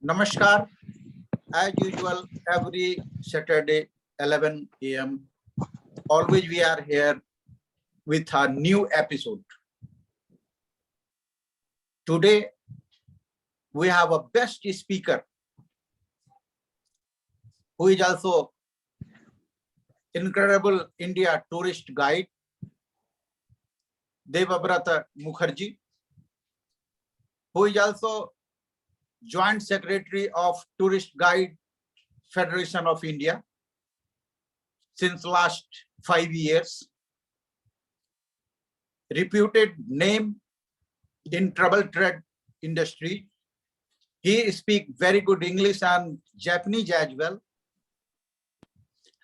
Namaskar. As usual, every Saturday, 11 a.m., always we are here with a new episode. Today, we have a best speaker who is also incredible India tourist guide, Deva Mukherjee, who is also Joint Secretary of Tourist Guide Federation of India since last 5 years. Reputed name in travel trade industry. He speaks very good English and Japanese as well.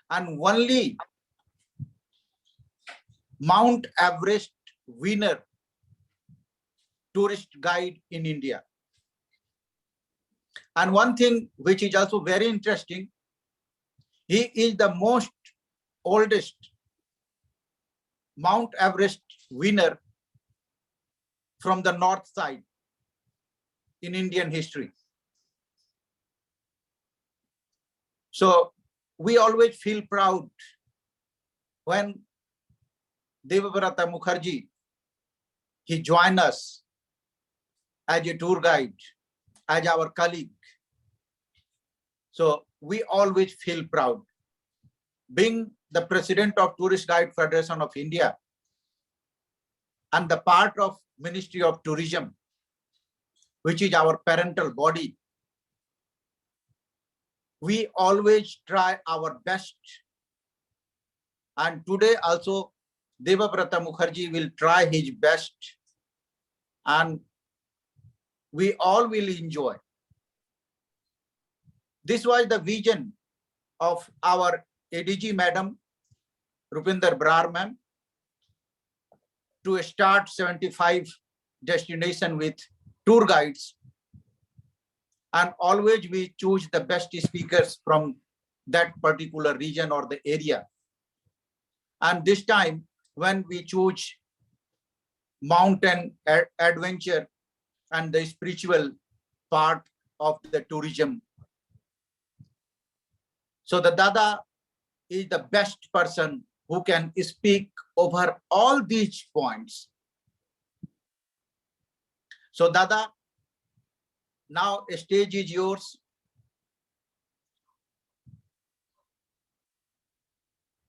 And only Mount Everest winner tourist guide in India. And one thing which is also very interesting, he is the most oldest Mount Everest winner from the north side in Indian history. So we always feel proud when Devabrata Mukherjee, he joined us as a tour guide, as our colleague. So we always feel proud. Being the president of Tourist Guide Federation of India and the part of Ministry of Tourism, which is our parental body, we always try our best. And today also, Devabrata Mukherjee will try his best and we all will enjoy. This was the vision of our ADG Madam, Rupinder Brar ma'am, to start 75 destinations with tour guides. And always we choose the best speakers from that particular region or the area. And this time, when we choose mountain adventure and the spiritual part of the tourism. So the Dada is the best person who can speak over all these points. So Dada, now the stage is yours.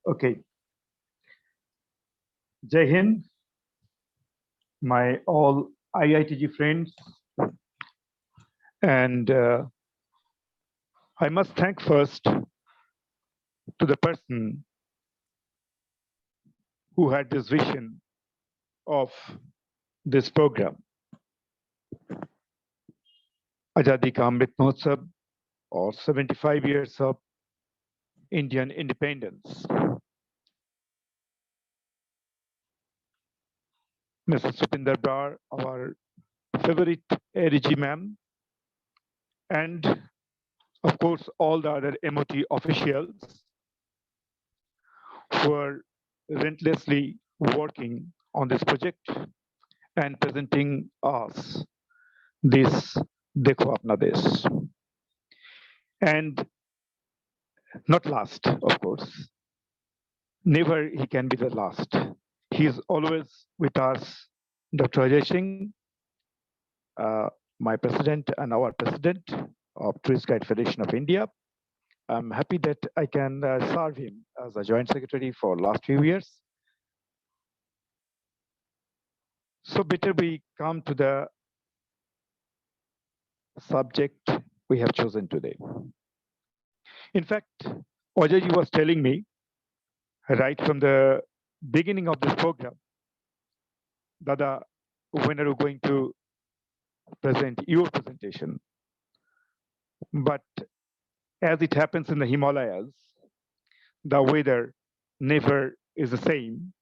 Okay. Jai Hind, my all IITG friends, and I must thank first to the person who had this vision of this program, Azadi Ka Amrit Mahotsav, or 75 years of Indian independence. Mrs. Rupinder Brar, our favorite ADG ma'am, and of course all the other MOT officials who are relentlessly working on this project and presenting us this Dekho Apna Desh. And not last, of course. Never he can be the last. He is always with us, Dr. Ajay Singh, my president and our president of Tourist Guide Federation of India. I'm happy that I can serve him as a joint secretary for last few years. So better we come to the subject we have chosen today. In fact, Ajayji was telling me right from the beginning of this program, Dada, when are you going to present your presentation? But as it happens in the Himalayas, the weather never is the same.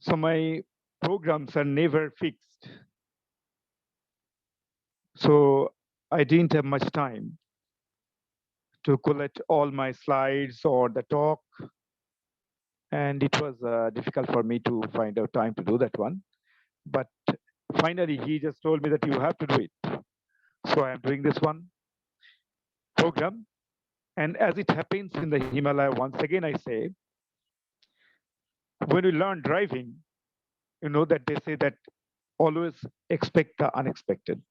So my programs are never fixed. So I didn't have much time to collect all my slides or the talk. And it was difficult for me to find out time to do that one. But finally, he just told me that you have to do it. So I'm doing this one program. And as it happens in the Himalaya, once again, I say, when you learn driving, you know that they say that always expect the unexpected.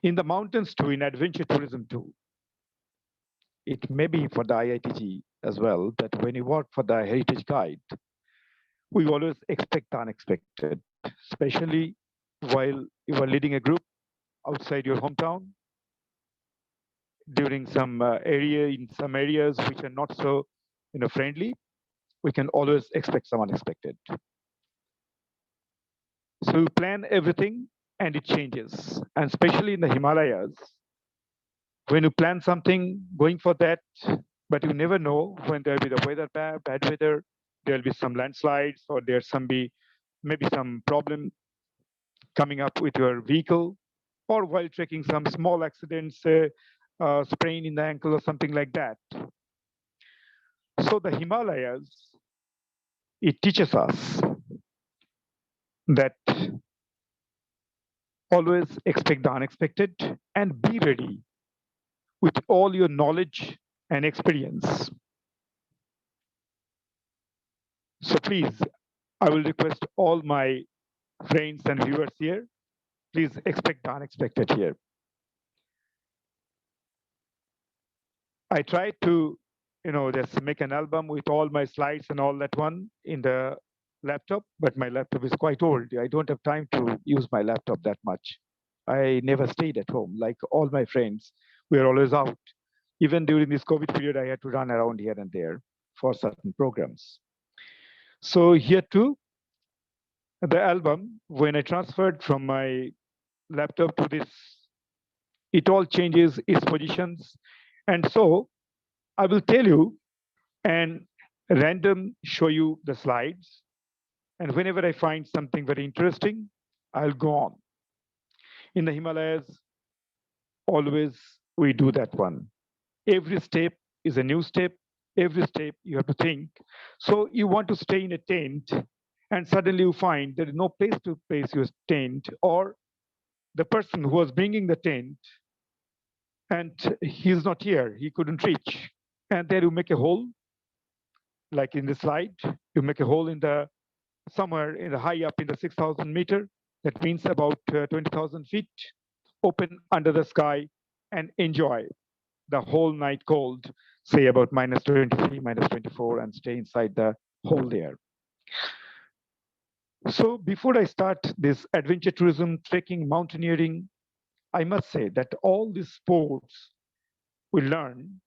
In the mountains too, in adventure tourism too, it may be for the IITG as well, that when you work for the heritage guide, we always expect the unexpected, especially while you are leading a group outside your hometown during some in some areas which are not so friendly. We can always expect some unexpected. So you plan everything and it changes. And especially in the Himalayas, when you plan something, going for that, but you never know when there'll be the weather bad weather, there'll be some landslides, or there's maybe some problem coming up with your vehicle, or while trekking, some small accidents, sprain in the ankle or something like that. So the Himalayas, it teaches us that always expect the unexpected and be ready with all your knowledge and experience. So please, I will request all my friends and viewers here, please expect the unexpected here. I tried to, just make an album with all my slides and all that one in the laptop, but my laptop is quite old. I don't have time to use my laptop that much. I never stayed at home. Like all my friends, we are always out. Even during this COVID period, I had to run around here and there for certain programs. So here too, the album, when I transferred from my laptop to this, it all changes its positions. And so I will tell you and random show you the slides. And whenever I find something very interesting, I'll go on. In the Himalayas, always we do that one. Every step is a new step. Every step you have to think. So you want to stay in a tent, and suddenly you find there is no place to place your tent, or the person who was bringing the tent, and he's not here, he couldn't reach. And there you make a hole, like in the slide, you make a hole in the somewhere in the high up in the 6,000 meter. That means about 20,000 feet, open under the sky, and enjoy the whole night cold, say about minus 23, minus 24, and stay inside the hole there. So before I start this adventure tourism, trekking, mountaineering, I must say that all these sports we learn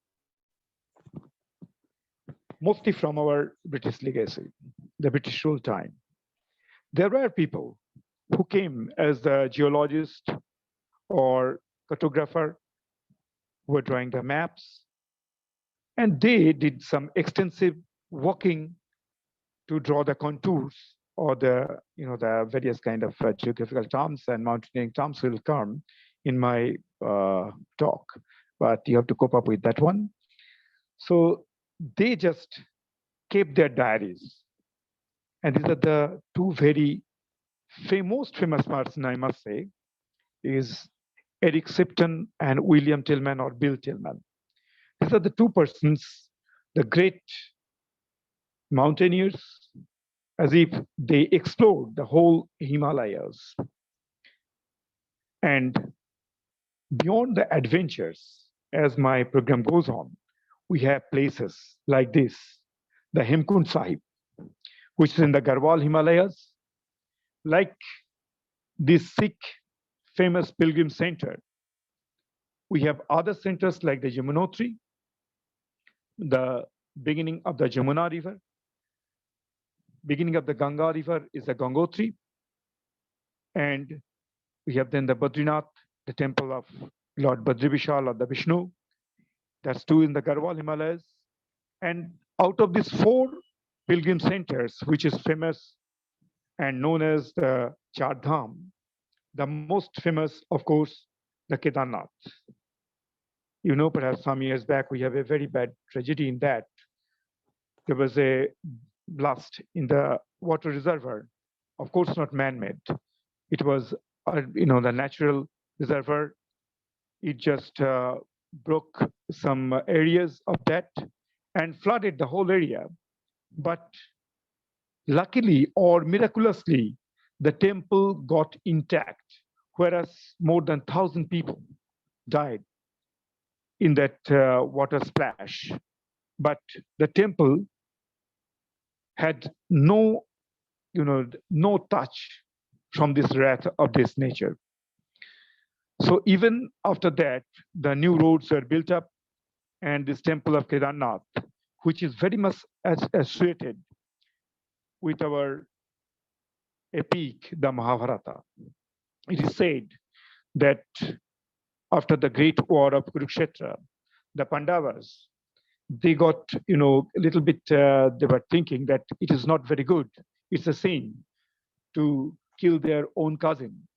mostly from our British legacy, the British rule time. There were people who came as the geologist or cartographer who were drawing the maps, and they did some extensive walking to draw the contours, or the various kind of geographical terms and mountaineering terms will come in my talk, but you have to cope up with that one. So they just kept their diaries, and these are the two very most famous person, I must say, is Eric Sipton and William Tillman or Bill Tillman. These are the two persons, the great mountaineers, as if they explored the whole Himalayas. And beyond the adventures, as my program goes on, we have places like this, the Hemkund Sahib, which is in the Garhwal Himalayas, like this Sikh famous pilgrim center. We have other centers like the Yamunotri, the beginning of the Jamuna River. Beginning of the Ganga River is the Gangotri. And we have then the Badrinath, the temple of Lord Badrivishal or the Vishnu. That's two in the Garhwal Himalayas. And out of these four pilgrim centers, which is famous and known as the Char Dham, the most famous, of course, the Kedarnath. You know, perhaps some years back, we have a very bad tragedy in that. There was a blast in the water reservoir, of course, not man-made. It was, the natural reservoir it just broke some areas of that and flooded the whole area. But luckily or miraculously, the temple got intact, whereas more than 1,000 people died in that water splash. But the temple had no, no touch from this wrath of this nature. So even after that, the new roads were built up, and this temple of Kiranath, which is very much associated with our epic, the Mahabharata. It is said that after the great war of Kurukshetra, the Pandavas, they got, a little bit, they were thinking that it is not very good. It's a sin to kill their own cousin.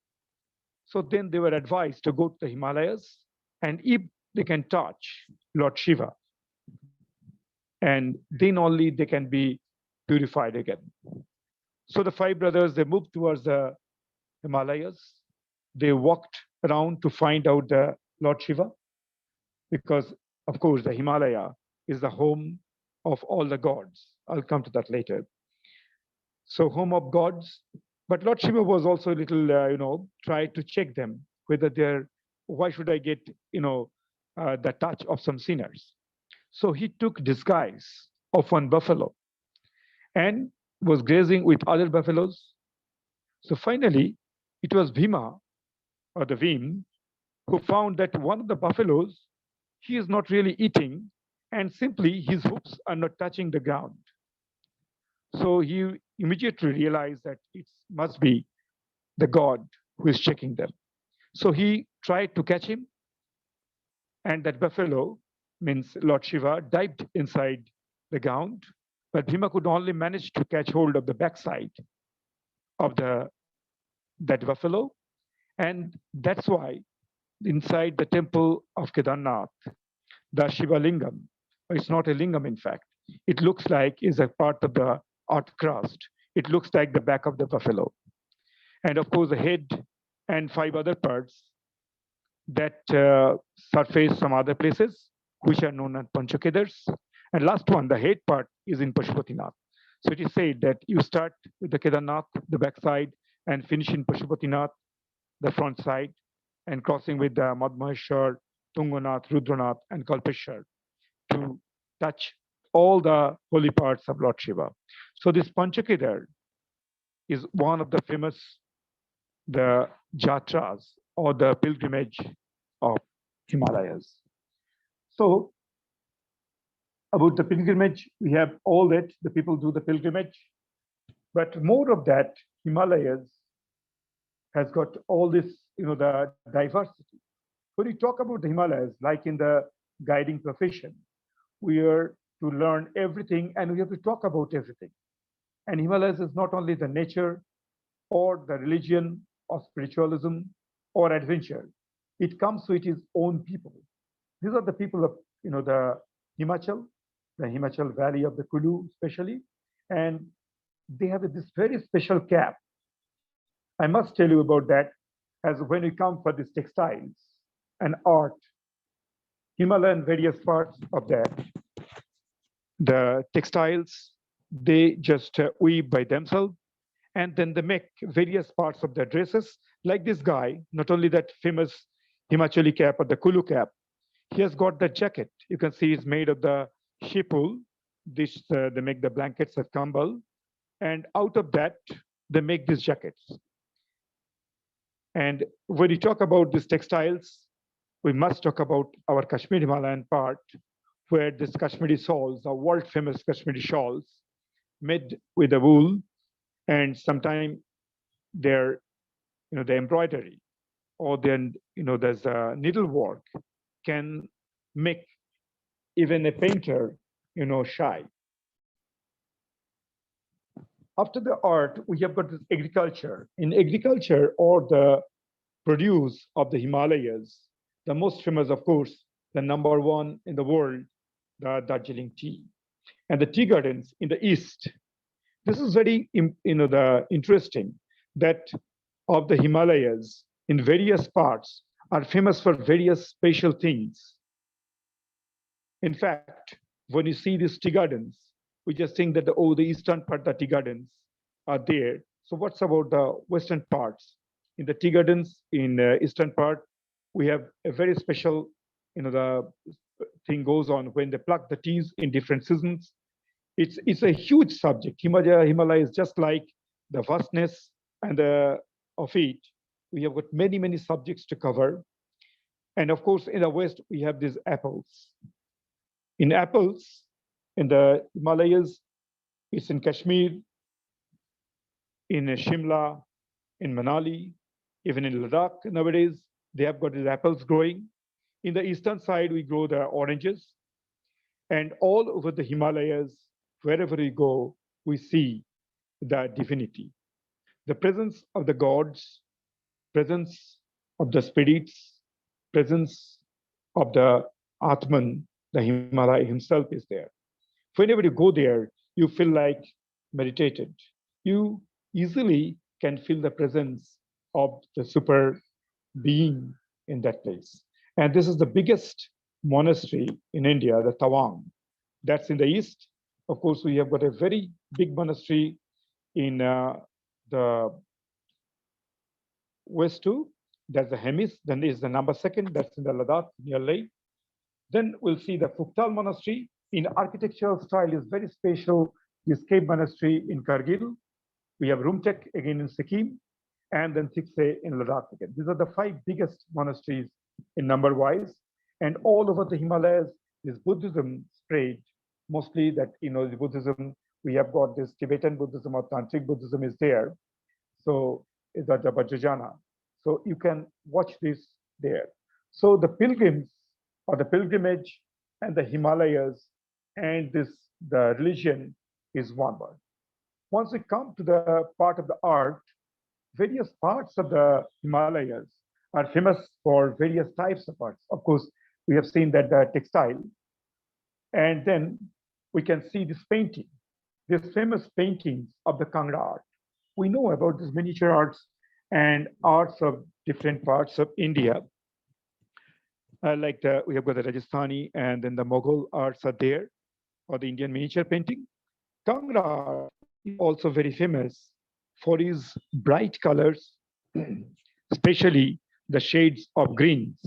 So then they were advised to go to the Himalayas, and if they can touch Lord Shiva, and then only they can be purified again. So the five brothers, they moved towards the Himalayas. They walked around to find out the Lord Shiva, because, of course, the Himalaya is the home of all the gods. I'll come to that later. So home of gods. But Lord Shiva was also a little, tried to check them whether they're, why should I get, the touch of some sinners? So he took disguise of one buffalo and was grazing with other buffaloes. So finally, it was Bhima, or the Vim, who found that one of the buffaloes, he is not really eating, and simply his hoofs are not touching the ground. So he immediately realized that it must be the god who is checking them. So he tried to catch him, and that buffalo, means Lord Shiva, dived inside the ground, but Bhima could only manage to catch hold of the backside of that buffalo, and that's why inside the temple of Kedarnath, the Shiva Lingam, it's not a lingam in fact, it looks like is a part of the art crust. It looks like the back of the buffalo. And of course, the head and 5 other parts that surface some other places, which are known as Panchakedars. And last one, the head part is in Pashupatinath. So it is said that you start with the Kedarnath, the backside, and finish in Pashupatinath, the front side, and crossing with the Madhmaheshwar, Tunganath, Rudranath, and Kalpeshwar to touch all the holy parts of Lord Shiva. So this Panchakedar is one of the famous, the jatras or the pilgrimage of Himalayas. So about the pilgrimage, we have all that, the people do the pilgrimage, but more of that, Himalayas has got all this, the diversity. When we talk about the Himalayas, like in the guiding profession, we are to learn everything and we have to talk about everything. And Himalayas is not only the nature or the religion or spiritualism or adventure. It comes with its own people. These are the people of, the Himachal Valley of the Kulu especially, and they have this very special cap. I must tell you about that, as when we come for these textiles and art, Himalayan various parts of that, the textiles, they just weave by themselves, and then they make various parts of their dresses. Like this guy, not only that famous Himachali cap or the Kulu cap, he has got the jacket. You can see it's made of the sheep wool. This, they make the blankets of kambal, and out of that, they make these jackets. And when we talk about these textiles, we must talk about our Kashmir Himalayan part, where this Kashmiri shawls, the world famous Kashmiri shawls, made with the wool, and sometimes they're, the embroidery, or then, there's a needlework can make even a painter, shy. After the art, we have got this agriculture. In agriculture, or the produce of the Himalayas, the most famous, of course, the number 1 in the world, the Darjeeling tea, and the tea gardens in the east. This is very, the interesting that of the Himalayas in various parts are famous for various special things. In fact, when you see these tea gardens, we just think that the eastern part, the tea gardens are there. So what's about the western parts? In the tea gardens in eastern part, we have a very special, the thing goes on when they pluck the teas in different seasons. It's a huge subject. Himalaya is just like the vastness and of it. We have got many subjects to cover. And of course, in the West, we have these apples. In apples, in the Himalayas, it's in Kashmir, in Shimla, in Manali, even in Ladakh nowadays, they have got these apples growing. In the eastern side, we grow the oranges. And all over the Himalayas, wherever we go, we see the divinity, the presence of the gods, presence of the spirits, presence of the Atman, the Himalaya himself is there. Whenever you go there, you feel like meditated. You easily can feel the presence of the super being in that place. And this is the biggest monastery in India, the Tawang. That's in the east. Of course, we have got a very big monastery in the west too. That's the Hemis. Then is the number second. That's in the Ladakh near Leh. Then we'll see the Phuktal monastery. In architectural style is very special. This cave monastery in Kargil. We have Rumtek again in Sikkim, and then Sikse in Ladakh again. These are the 5 biggest monasteries in number wise. And all over the Himalayas, this Buddhism spread. Mostly that, the Buddhism, we have got this Tibetan Buddhism or Tantric Buddhism is there. So is that the Vajrayana. So you can watch this there. So the pilgrims or the pilgrimage and the Himalayas and the religion is one word. Once we come to the part of the art, various parts of the Himalayas are famous for various types of arts. Of course, we have seen that the textile, and then we can see this painting, these famous paintings of the Kangra art. We know about these miniature arts and arts of different parts of India. We have got the Rajasthani, and then the Mughal arts are there, or the Indian miniature painting. Kangra art is also very famous for its bright colors, especially the shades of greens.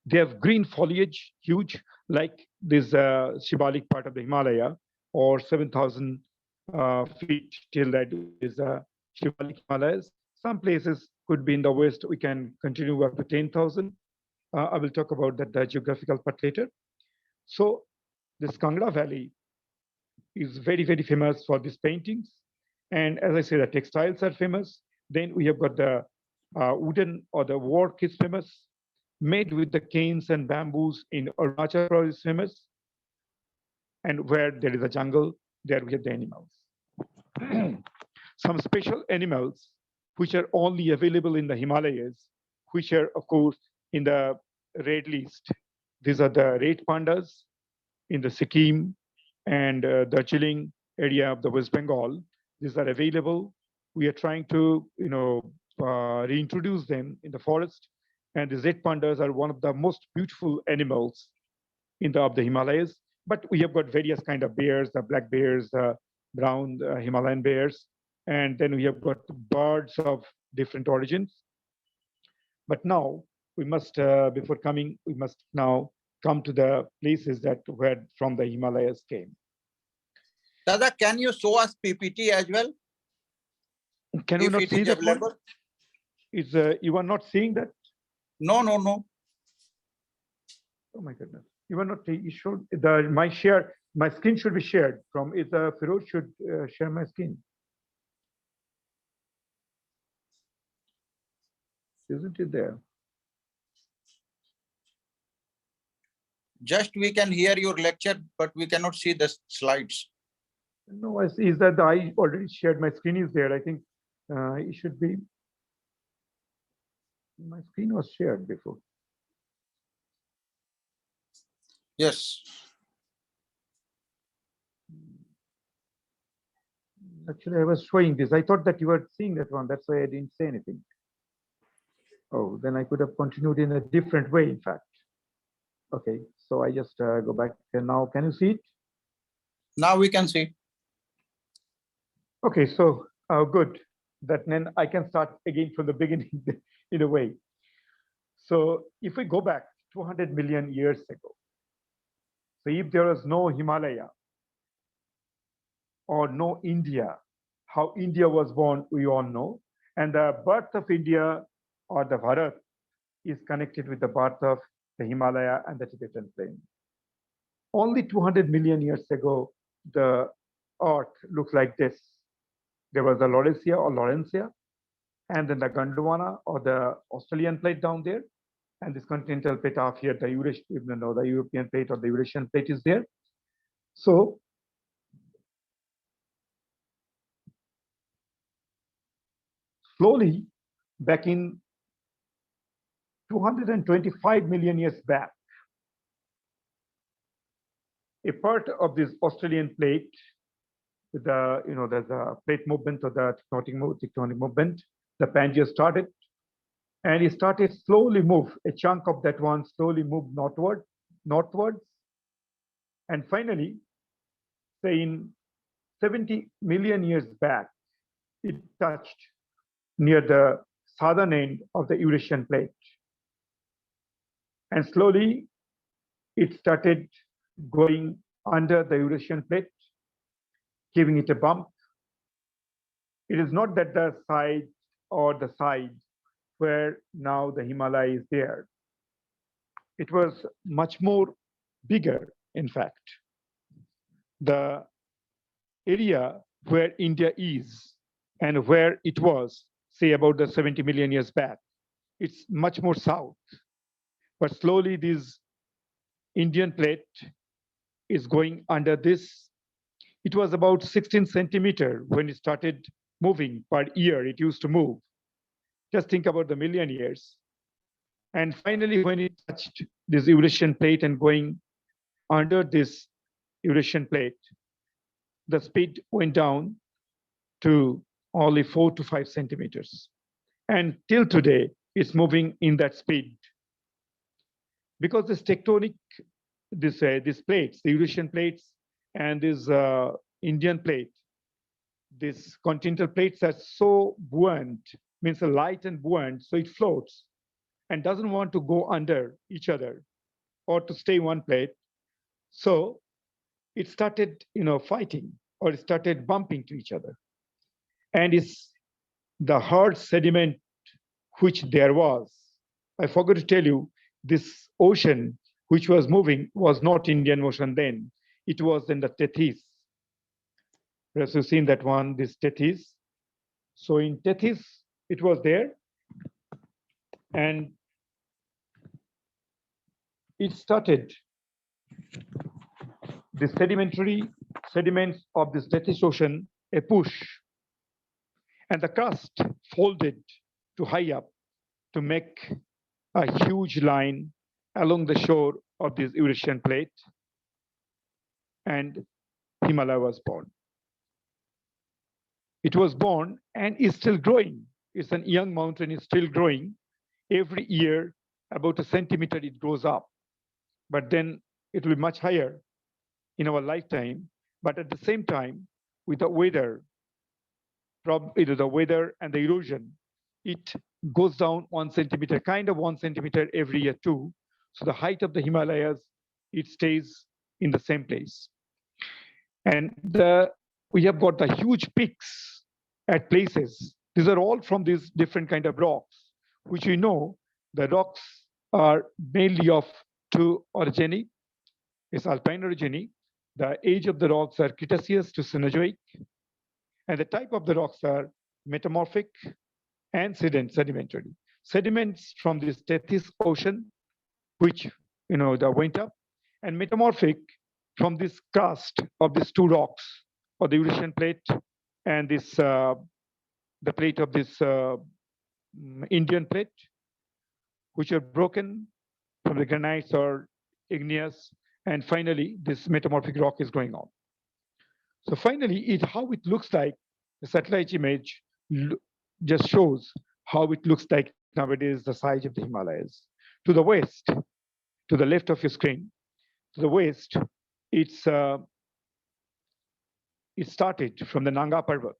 They have green foliage, huge, like this Shivalik part of the Himalaya, or 7,000 feet till that is Shivalik Himalayas. Some places could be in the west, we can continue up to 10,000. I will talk about that the geographical part later. So this Kangra Valley is very famous for these paintings. And as I say, the textiles are famous. Then we have got the wooden or the work is famous, made with the canes and bamboos in Arunachal Pradesh is famous. And where there is a jungle, there we have the animals. Some special animals which are only available in the Himalayas, which are, of course, in the red list. These are the red pandas in the Sikkim and Darjeeling area of the West Bengal. These are available. We are trying to, reintroduce them in the forest. And the red pandas are one of the most beautiful animals of the Himalayas. But we have got various kind of bears, the black bears, the brown Himalayan bears, and then we have got birds of different origins. But now we must, before coming, we must now come to the places that where from the Himalayas came. Dada, can you show us PPT as well? Can you not see that one? You are not seeing that? No. Oh my goodness. You are not, you should, my screen should be shared from, Feroz should share my screen. Isn't it there? Just we can hear your lecture, but we cannot see the slides. No, I see is that I already shared my screen is there. I think it should be, my screen was shared before. Yes. Actually, I was showing this. I thought that you were seeing that one. That's why I didn't say anything. Oh, then I could have continued in a different way, in fact. Okay, so I just go back and now, can you see it? Now we can see. Okay, so good. That then I can start again from the beginning in a way. So if we go back 200 million years ago, so if there was no Himalaya or no India, how India was born, we all know. And the birth of India or the Bharat is connected with the birth of the Himalaya and the Tibetan plain. Only 200 million years ago, the earth looked like this. There was the Laurentia, and then the Gondwana or the Australian plate down there, and this continental plate up here, the European plate or the Eurasian plate is there. So slowly, back in 225 million years back, a part of this Australian plate, there's a plate movement or the tectonic movement, the Pangea started, and it started slowly move, a chunk of that one slowly moved northwards, and finally, say in 70 million years back, it touched near the southern end of the Eurasian plate. And slowly, it started going under the Eurasian plate, giving it a bump. It is not that the side where now the Himalaya is there. It was much more bigger, in fact. The area where India is and where it was, say about the 70 million years back, it's much more south. But slowly this Indian plate is going under this. It was about 16 centimeter when it started moving per year, it used to move. Just think about the million years. And finally, when it touched this Eurasian plate and going under this Eurasian plate, the speed went down to only 4 to 5 centimeters. And till today, it's moving in that speed. Because this tectonic, these plates, the Eurasian plates and this Indian plate, these continental plates are so buoyant, means light and buoyant, so it floats and doesn't want to go under each other or to stay one plate. So it started, fighting, or it started bumping to each other. And it's the hard sediment which there was. I forgot to tell you, this ocean which was moving was not Indian Ocean then. It was in the Tethys. As you've seen that one, this Tethys. So in Tethys, it was there. And it started, the sediments of this Tethys Ocean, a push. And the crust folded to high up to make a huge line along the shore of this Eurasian plate. And Himalaya was born. It was born and is still growing. It's a young mountain, is still growing. Every year, about a centimeter, it grows up. But then it will be much higher in our lifetime. But at the same time, with the weather, the weather and the erosion, it goes down 1 centimeter, kind of 1 centimeter every year too. So the height of the Himalayas, it stays in the same place. And we have got the huge peaks at places. These are all from these different kind of rocks, which we know the rocks are mainly of two orogeny. It's alpine orogeny. The age of the rocks are Cretaceous to Cenozoic. And the type of the rocks are metamorphic and sedimentary. Sediments from this Tethys Ocean, which that went up, and metamorphic from this crust of these two rocks, or the Eurasian plate and this the plate of this Indian plate, which are broken from the granites or igneous, and finally this metamorphic rock is going on. So finally, how it looks like, the satellite image just shows how it looks like nowadays the size of the Himalayas. To the west, to the left of your screen, to the west, it's it started from the Nanga Parvat,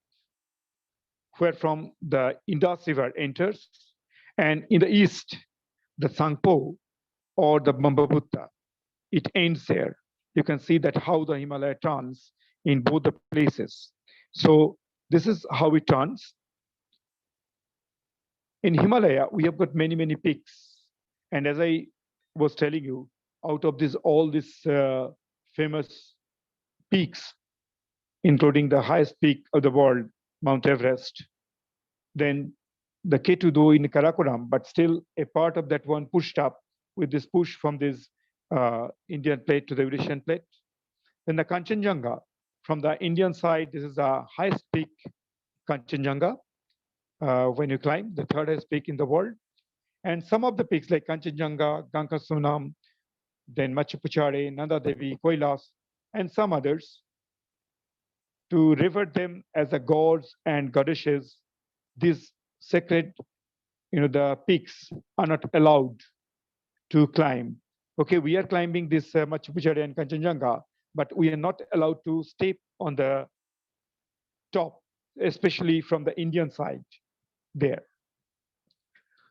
where from the Indus River enters, and in the east, the Tsangpo or the Brahmaputra, it ends there. You can see that how the Himalaya turns in both the places. So this is how it turns. In Himalaya, we have got many, many peaks. And as I was telling you, out of this, all these famous peaks, including the highest peak of the world, Mount Everest, then the K2 in Karakoram, but still a part of that one pushed up with this push from this Indian plate to the Eurasian plate. Then the Kanchenjunga, from the Indian side, this is the highest peak, Kanchenjunga, when you climb, the third highest peak in the world. And some of the peaks like Kanchenjunga, Gangasunam, then Machu Picchu, Nanda Devi, Koilas, and some others, to revere them as the gods and goddesses, these sacred, the peaks are not allowed to climb. Okay, we are climbing this Machu Picchu and Kanchenjunga, but we are not allowed to step on the top, especially from the Indian side there.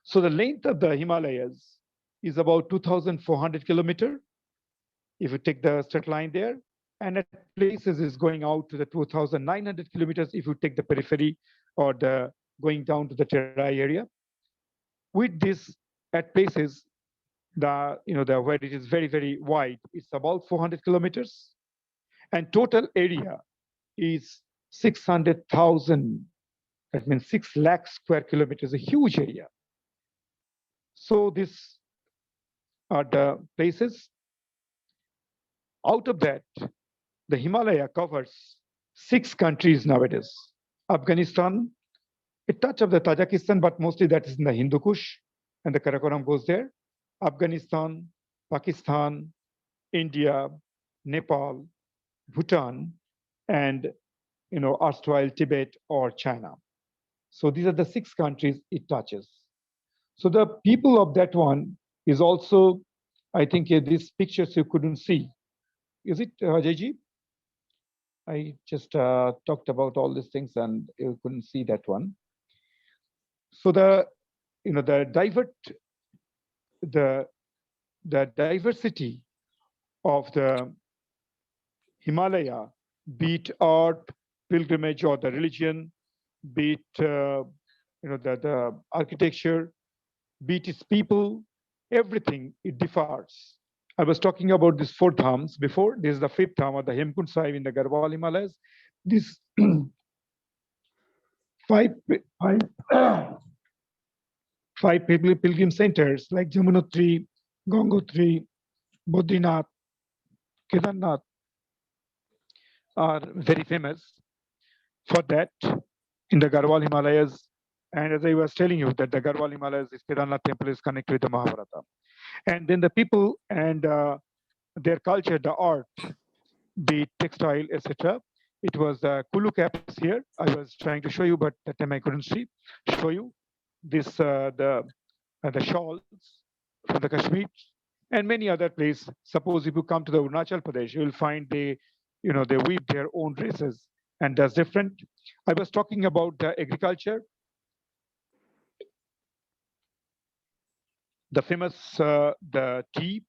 So the length of the Himalayas is about 2,400 kilometers, if you take the straight line there, and at places is going out to the 2,900 kilometers if you take the periphery or the going down to the Terai area. With this, at places, the where it is very, very wide, it's about 400 kilometers, and total area is 600,000. That means 6 lakh square kilometers, a huge area. So these are the places. Out of that, the Himalaya covers 6 countries nowadays. Afghanistan, a touch of the Tajikistan, but mostly that is in the Hindu Kush, and the Karakoram goes there. Afghanistan, Pakistan, India, Nepal, Bhutan, and erstwhile Tibet or China. So these are the 6 countries it touches. So the people of that one is also, I think these pictures you couldn't see. Is it, Ajayji? I just talked about all these things and you couldn't see that one. So the diversity of the Himalaya, be it art, pilgrimage, or the religion, be it the architecture, be it its people, everything, it differs. I was talking about these 4 dhams before. This is the 5th dham, or the Hemkund Sahib in the Garhwal Himalayas. These five pilgrim centers like Jamunotri, Gangotri, Badrinath, Kiranath are very famous for that in the Garhwal Himalayas. And as I was telling you, that the Garhwal Himalayas, this Kiranath temple is connected with the Mahabharata. And then the people and their culture, the art, be it textile, etc. It was Kulu caps here. I was trying to show you, but that time I couldn't show you this the shawls from the Kashmir and many other places. Suppose if you come to the Arunachal Pradesh, you will find they weave their own dresses, and that's different. I was talking about the agriculture. The famous the tea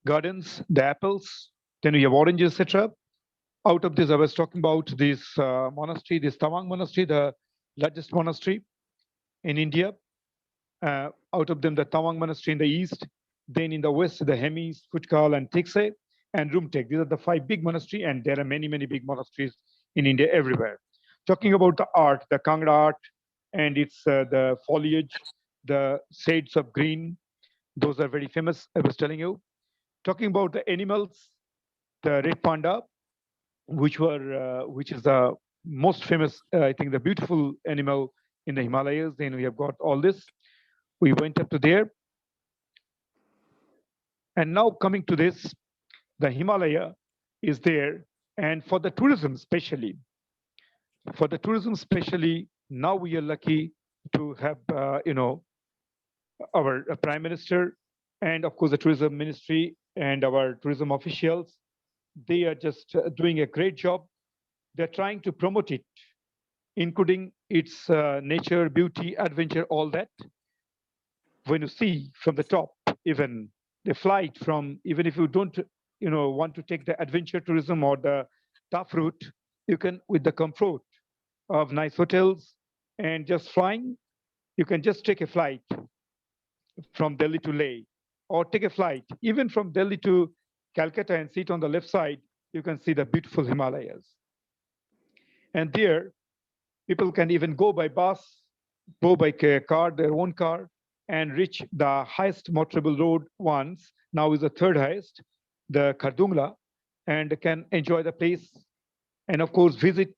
gardens, the apples, then we have oranges, etc. Out of this, I was talking about this monastery, this Tawang monastery, the largest monastery in India. Out of them, the Tawang monastery in the east, then in the west, the Hemis, Futkal, and Tikse, and Rumtek. These are the 5 big monasteries, and there are many, many big monasteries in India everywhere. Talking about the art, the Kangra art, and it's the foliage, the shades of green, those are very famous, I was telling you. Talking about the animals, the red panda, which is the most famous, I think, the beautiful animal in the Himalayas. Then we have got all this. We went up to there. And now coming to this, the Himalaya is there. And for the tourism, especially, now we are lucky to have, our Prime Minister and of course the tourism ministry and our tourism officials. They are just doing a great job. They're trying to promote it, including its nature, beauty, adventure, all that. When you see from the top, even the flight from, even if you don't, want to take the adventure tourism or the tough route, you can, with the comfort of nice hotels and just flying, you can just take a flight from Delhi to Leh, or take a flight even from Delhi to Calcutta and sit on the left side, you can see the beautiful Himalayas. And there, people can even go by bus, go by car, their own car, and reach the highest motorable road once, now is the third highest, the Khardungla, and can enjoy the place. And of course, visit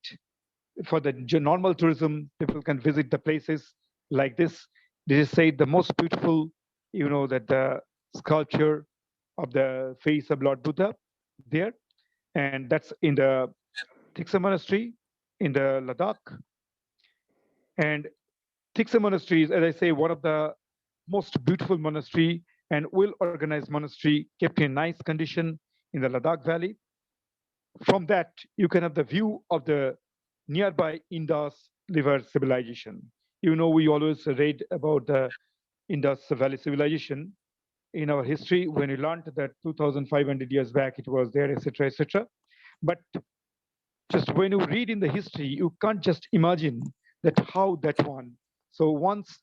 for the normal tourism, people can visit the places like this. This is said the most beautiful, that the sculpture of the face of Lord Buddha there. And that's in the Tiksa Monastery in the Ladakh. And Tiksa Monastery is, as I say, one of the most beautiful monastery and well-organized monastery kept in nice condition in the Ladakh Valley. From that, you can have the view of the nearby Indus River civilization. We always read about the Indus Valley civilization in our history when we learned that 2,500 years back it was there, etc., etc. But just when you read in the history, you can't just imagine that how that one. So once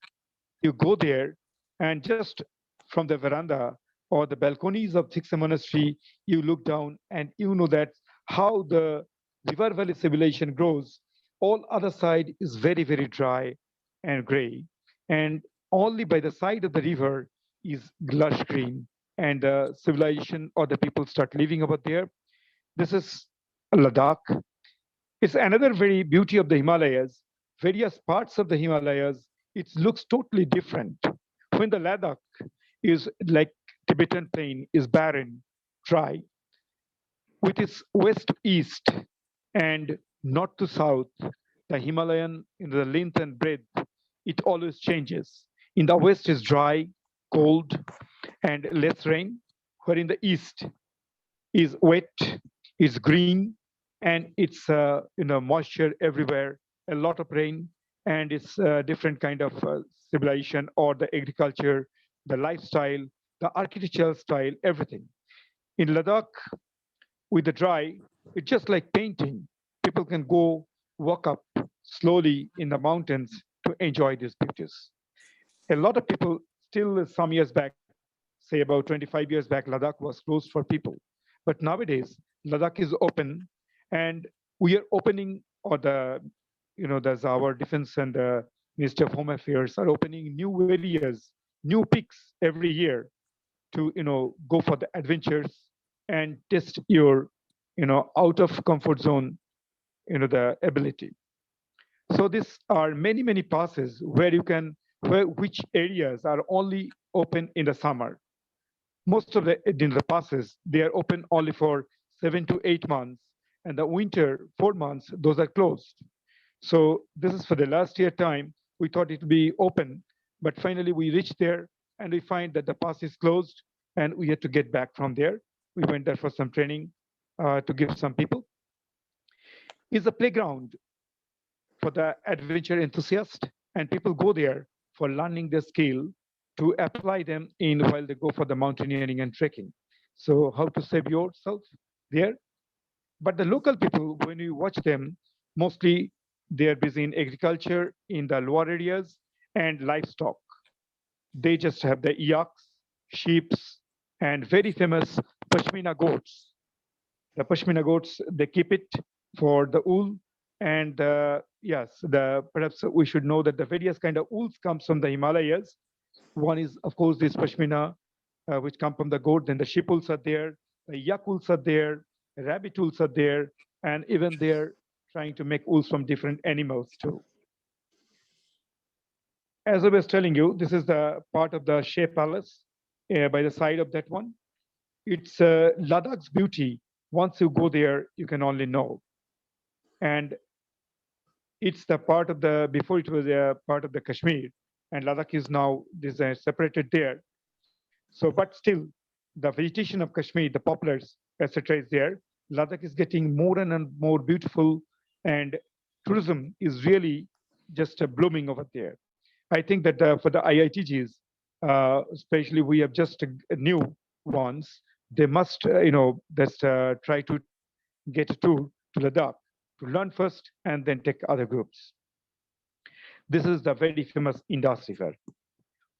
you go there and just from the veranda or the balconies of Tiksa Monastery, you look down and you know that how the river valley civilization grows. All other side is very, very dry and gray. And only by the side of the river is lush green. And the civilization or the people start living over there. This is Ladakh. It's another very beauty of the Himalayas. Various parts of the Himalayas, it looks totally different. When the Ladakh is like Tibetan plain, is barren, dry, with its west to east and north to south, the Himalayan in the length and breadth, it always changes. In the west is dry, cold, and less rain, where in the east is wet, is green, and it's moisture everywhere, a lot of rain, and it's a different kind of civilization or the agriculture, the lifestyle, the architectural style, everything. In Ladakh, with the dry, it's just like painting. People can go walk up slowly in the mountains to enjoy these beauties. A lot of people still some years back, say about 25 years back, Ladakh was closed for people. But nowadays, Ladakh is open, and we are opening, or there's our defense and the Ministry of Home Affairs are opening new areas, new peaks every year to, go for the adventures and test your, out of comfort zone, the ability. So these are many, many passes where you can, which areas are only open in the summer. Most of the in the passes, they are open only for 7 to 8 months, and the winter 4 months, those are closed. So this is for the last year time. We thought it would be open, but finally we reached there and we find that the pass is closed, and we had to get back from there. We went there for some training to give some people. It's a playground for the adventure enthusiast, and people go there for learning their skill to apply them in while they go for the mountaineering and trekking. So how to save yourself there. But the local people, when you watch them, mostly they are busy in agriculture in the lower areas and livestock. They just have the yaks, sheep, and very famous Pashmina goats. The Pashmina goats, they keep it for the wool. And yes, perhaps we should know that the various kind of wools comes from the Himalayas. One is, of course, this Pashmina, which come from the goat. Then the sheep wools are there, the yak wools are there, rabbit wools are there, and even they're trying to make wools from different animals too. As I was telling you, this is the part of the Shea Palace by the side of that one. It's Ladakh's beauty. Once you go there, you can only know. And it's the part of the, before it was a part of the Kashmir, and Ladakh is now this separated there. So, but still, the vegetation of Kashmir, the poplars, etc., is there. Ladakh is getting more and more beautiful, and tourism is really just blooming over there. I think that for the IITGs, especially we have just new ones, they must, just try to get a tour to Ladakh to learn first and then take other groups. This is the very famous Indus River.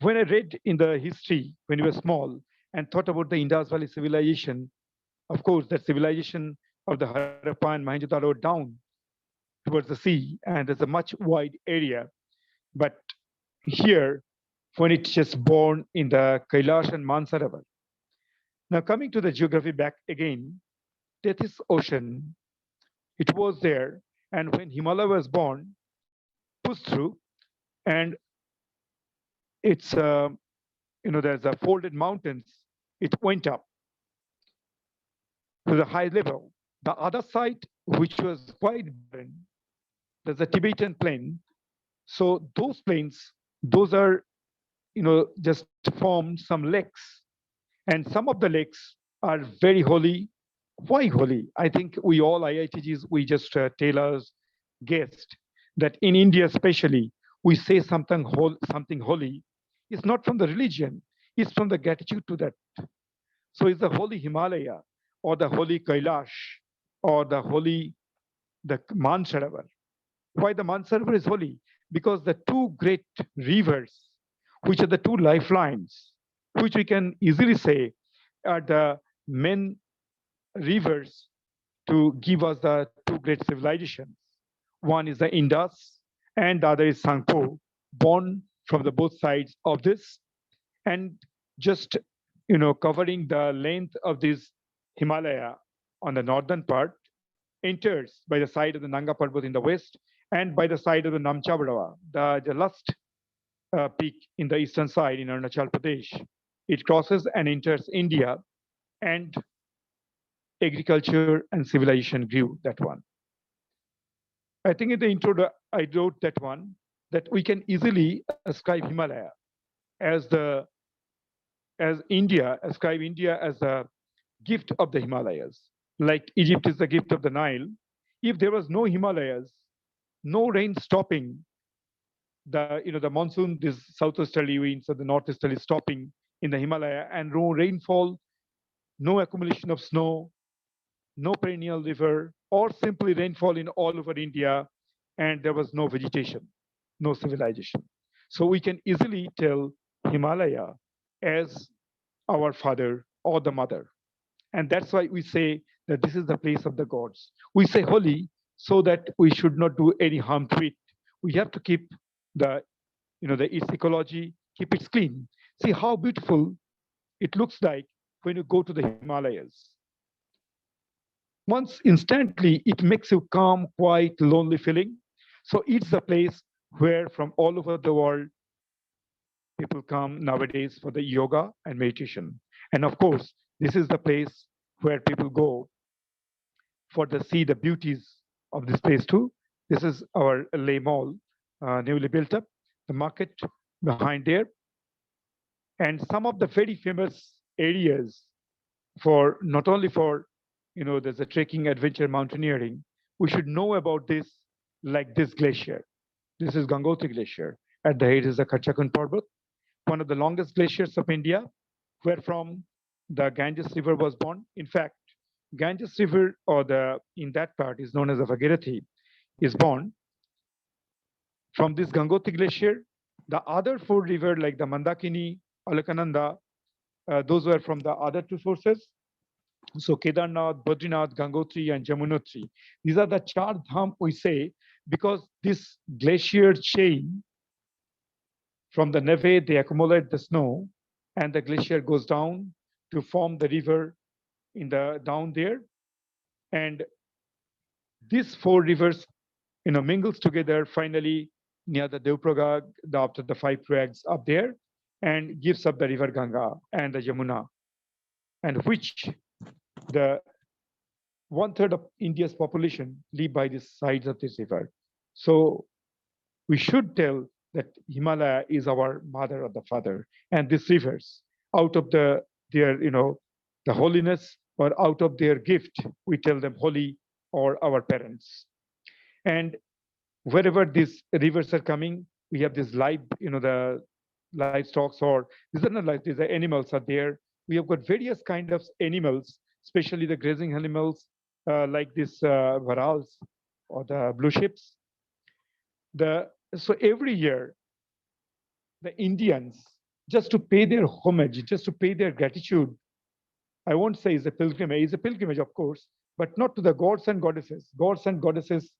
When I read in the history when we were small and thought about the Indus Valley civilization, of course, that civilization of the Harappa and Mohenjo-daro down towards the sea, and there's a much wide area. But here, when it's just born in the Kailash and Mansarovar. Now, coming to the geography back again, Tethys Ocean, it was there, and when Himalaya was born, pushed through, and it's there's a folded mountains. It went up to the high level. The other side, which was quite barren, there's a Tibetan plain. So those plains, those are just formed some lakes, and some of the lakes are very holy. Why holy? I think we all IITGs, we just tell us guest that in India especially, we say something holy. It's not from the religion, it's from the gratitude to that. So it's the holy Himalaya or the holy Kailash or the Mansarovar. Why the Mansarovar is holy? Because the two great rivers, which are the two lifelines, which we can easily say are the main rivers to give us the two great civilizations. One is the Indus, and the other is Sangpo, born from the both sides of this, and just covering the length of this Himalaya on the northern part, enters by the side of the Nanga Parbat in the west, and by the side of the Namcha the last peak in the eastern side in Arunachal Pradesh. It crosses and enters India, and agriculture and civilization grew that one. I think in the intro, I wrote that one, that we can easily ascribe Himalaya as ascribe India as a gift of the Himalayas. Like Egypt is the gift of the Nile. If there was no Himalayas, no rain stopping, the monsoon, this southwesterly winds or the northeasterly stopping in the Himalaya, and no rainfall, no accumulation of snow, no perennial river, or simply rainfall in all over India, and there was no vegetation, no civilization. So we can easily tell Himalaya as our father or the mother. And that's why we say that this is the place of the gods. We say holy so that we should not do any harm to it. We have to keep its ecology, keep it clean. See how beautiful it looks like when you go to the Himalayas. Once instantly, it makes you calm, quiet, lonely feeling. So it's a place where from all over the world, people come nowadays for the yoga and meditation. And of course, this is the place where people go for the see the beauties of this place too. This is our Leh Mall, newly built up, the market behind there, and some of the very famous areas for not only for there's a trekking, adventure, mountaineering. We should know about this, like this glacier. This is Gangote Glacier. At the head is the Kachakun Parbat, one of the longest glaciers of India, where from the Ganges River was born. In fact, Ganges River, or in that part is known as the Bhagirathi, is born from this Gangote Glacier. The other four rivers like the Mandakini, Alakananda, those were from the other two sources. So Kedarnath, Badrinath, Gangotri, and Jamunotri. These are the Char Dham we say, because this glacier chain, from the neve, they accumulate the snow, and the glacier goes down to form the river down there. And these four rivers, mingles together finally near the Devprayag, after the five prayags up there, and gives up the river Ganga and the Yamuna, and which the 1/3 of India's population live by the sides of this river. So we should tell that Himalaya is our mother or the father, and these rivers, out of their the holiness or out of their gift, we tell them holy or our parents. And wherever these rivers are coming, we have this live, the livestock, or these are not like these are animals are there. We have got various kind of animals, especially the grazing animals, like this varals or the blue ships. So every year, the Indians, just to pay their homage, just to pay their gratitude, I won't say it's a pilgrimage. It's a pilgrimage, of course, but not to the gods and goddesses. Gods and goddesses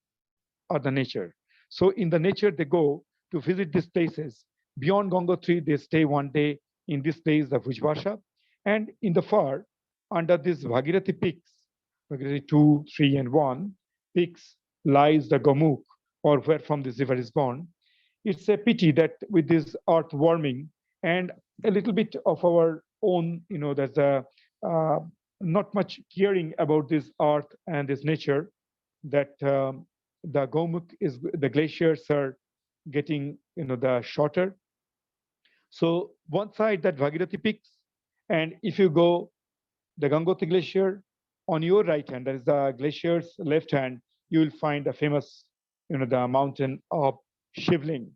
are the nature. So in the nature, they go to visit these places. Beyond Gangotri, they stay one day in this place, the Vujvasha. And in the far, under these Bhagirathi peaks, Bhagirathi 2, 3, and 1 peaks, lies the Gomukh, or where from this river is born. It's a pity that with this earth warming and a little bit of our own, there's a not much caring about this earth and this nature, that the Gomukh is the glaciers are getting the shorter. So one side that Bhagirathi peaks, and if you go the Gangote Glacier on your right hand, that is the glacier's left hand, you will find the famous the mountain of Shivling.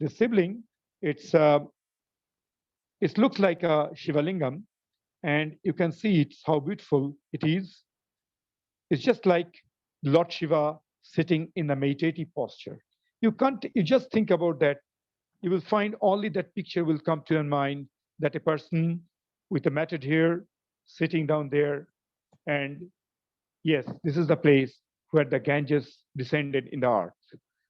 The Shivling, it looks like a Shivalingam, and you can see how beautiful it is. It's just like Lord Shiva sitting in the meditative posture. You just think about that. You will find only that picture will come to your mind, that a person with a matted hair sitting down there. And yes, this is the place where the Ganges descended in the earth.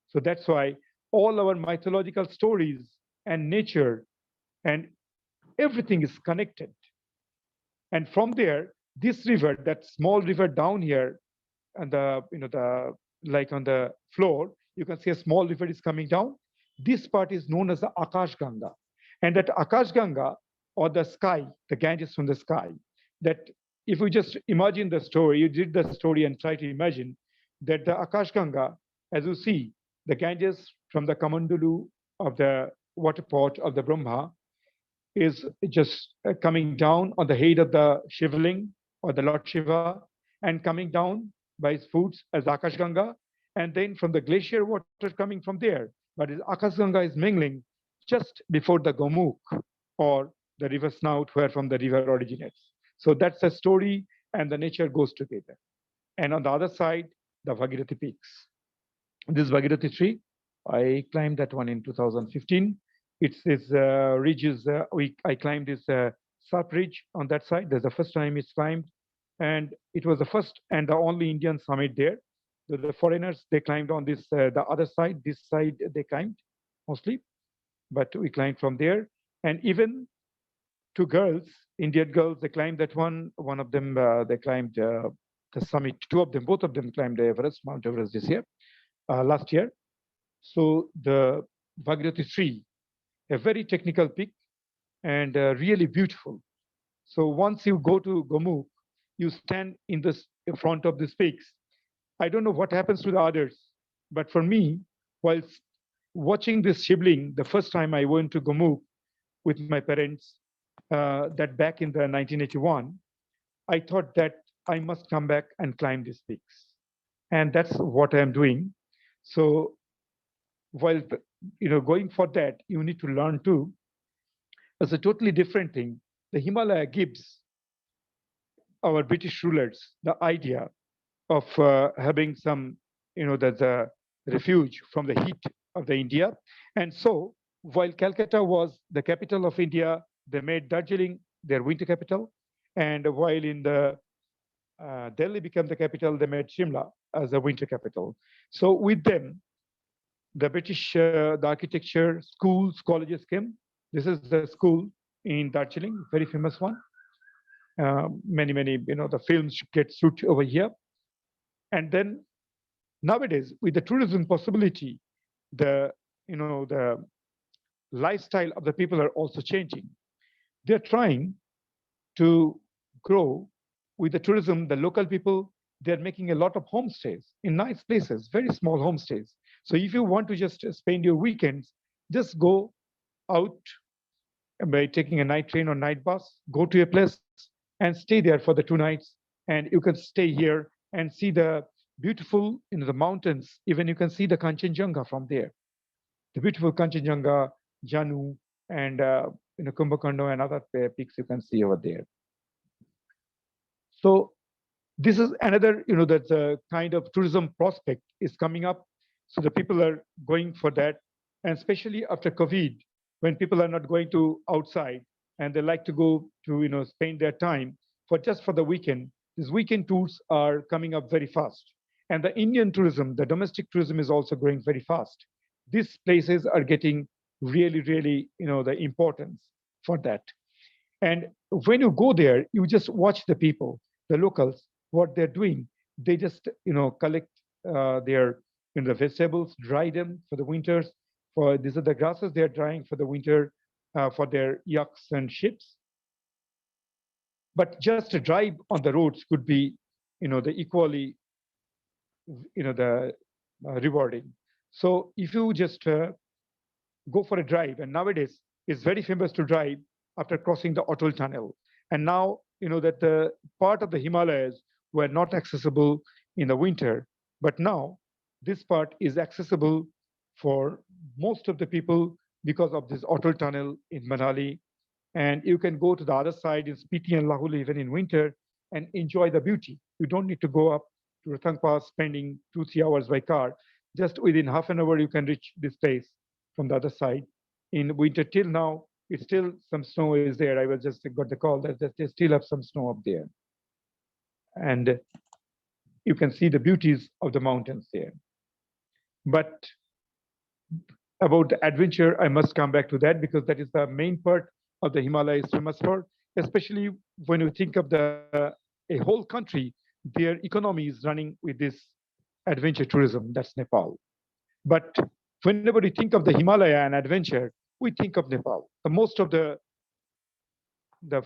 So that's why all our mythological stories and nature and everything is connected. And from there, this river, that small river down here, and the like on the floor, you can see a small river is coming down. This part is known as the Akash Ganga. And that Akash Ganga, or the sky, the Ganges from the sky, that if we just imagine the story, you did the story and try to imagine that the Akash Ganga, as you see, the Ganges from the Kamandulu of the water pot of the Brahma is just coming down on the head of the Shivling or the Lord Shiva and coming down by his foots as Akash Ganga, and then from the glacier water coming from there. But Akash Ganga is mingling just before the Gomukh or the river snout where from the river originates. So that's the story, and the nature goes together. And on the other side, the Bhagirathi peaks. This Bhagirathi tree, I climbed that one in 2015. It's this ridges, I climbed this sub ridge on that side. That's the first time it's climbed. And it was the first and the only Indian summit there. The foreigners, they climbed on this, the other side, this side they climbed mostly, but we climbed from there. And even two girls, Indian girls, they climbed that one. One of them, they climbed the summit. Two of them, both of them climbed the Everest, Mount Everest this year, last year. So the Bhagirathi tree, a very technical peak and really beautiful. So once you go to Gomukh, you stand in front of these peaks. I don't know what happens to the others, but for me, while watching this Shivling, the first time I went to Gomukh with my parents, that back in the 1981, I thought that I must come back and climb these peaks. And that's what I'm doing. So while going for that, you need to learn too. It's a totally different thing. The Himalaya gives our British rulers the idea of having some, there's a refuge from the heat of the India. And so while Calcutta was the capital of India, they made Darjeeling their winter capital. And while in the Delhi became the capital, they made Shimla as a winter capital. So with them, the British, the architecture, schools, colleges came. This is the school in Darjeeling, very famous one. Many, the films get shoot over here. And then nowadays, with the tourism possibility, the lifestyle of the people are also changing. They're trying to grow with the tourism. The local people, they're making a lot of homestays in nice places, very small homestays. So if you want to just spend your weekends, just go out by taking a night train or night bus, go to a place and stay there for the 2 nights. And you can stay here and see the beautiful, the mountains. Even you can see the Kanchenjunga from there, the beautiful Kanchenjunga, Janu, and Kumbhakondo and other peaks you can see over there. So this is another, that's a kind of tourism prospect is coming up. So the people are going for that. And especially after COVID, when people are not going to outside and they like to go to, spend their time just for the weekend, these weekend tours are coming up very fast. And the Indian tourism, the domestic tourism is also growing very fast. These places are getting really, really, the importance for that. And when you go there, you just watch the people, the locals, what they're doing. They just, collect their, the vegetables, dry them for the winters. For these are the grasses they're drying for the winter for their yaks and ships. But just a drive on the roads could be, the equally, the rewarding. So if you just go for a drive, and nowadays it's very famous to drive after crossing the Atal Tunnel. And now, that the part of the Himalayas were not accessible in the winter, but now this part is accessible for most of the people because of this Atal Tunnel in Manali. And you can go to the other side in Spiti and Lahul even in winter and enjoy the beauty. You don't need to go up to Rohtang Pass spending 2-3 hours by car. Just within half an hour, you can reach this place from the other side. In winter till now, it's still some snow is there. I was just got the call that they still have some snow up there. And you can see the beauties of the mountains there. But about the adventure, I must come back to that because that is the main part of the Himalayas famous for, especially when you think of a whole country, their economy is running with this adventure tourism, that's Nepal. But whenever we think of the Himalaya and adventure, we think of Nepal. Most of the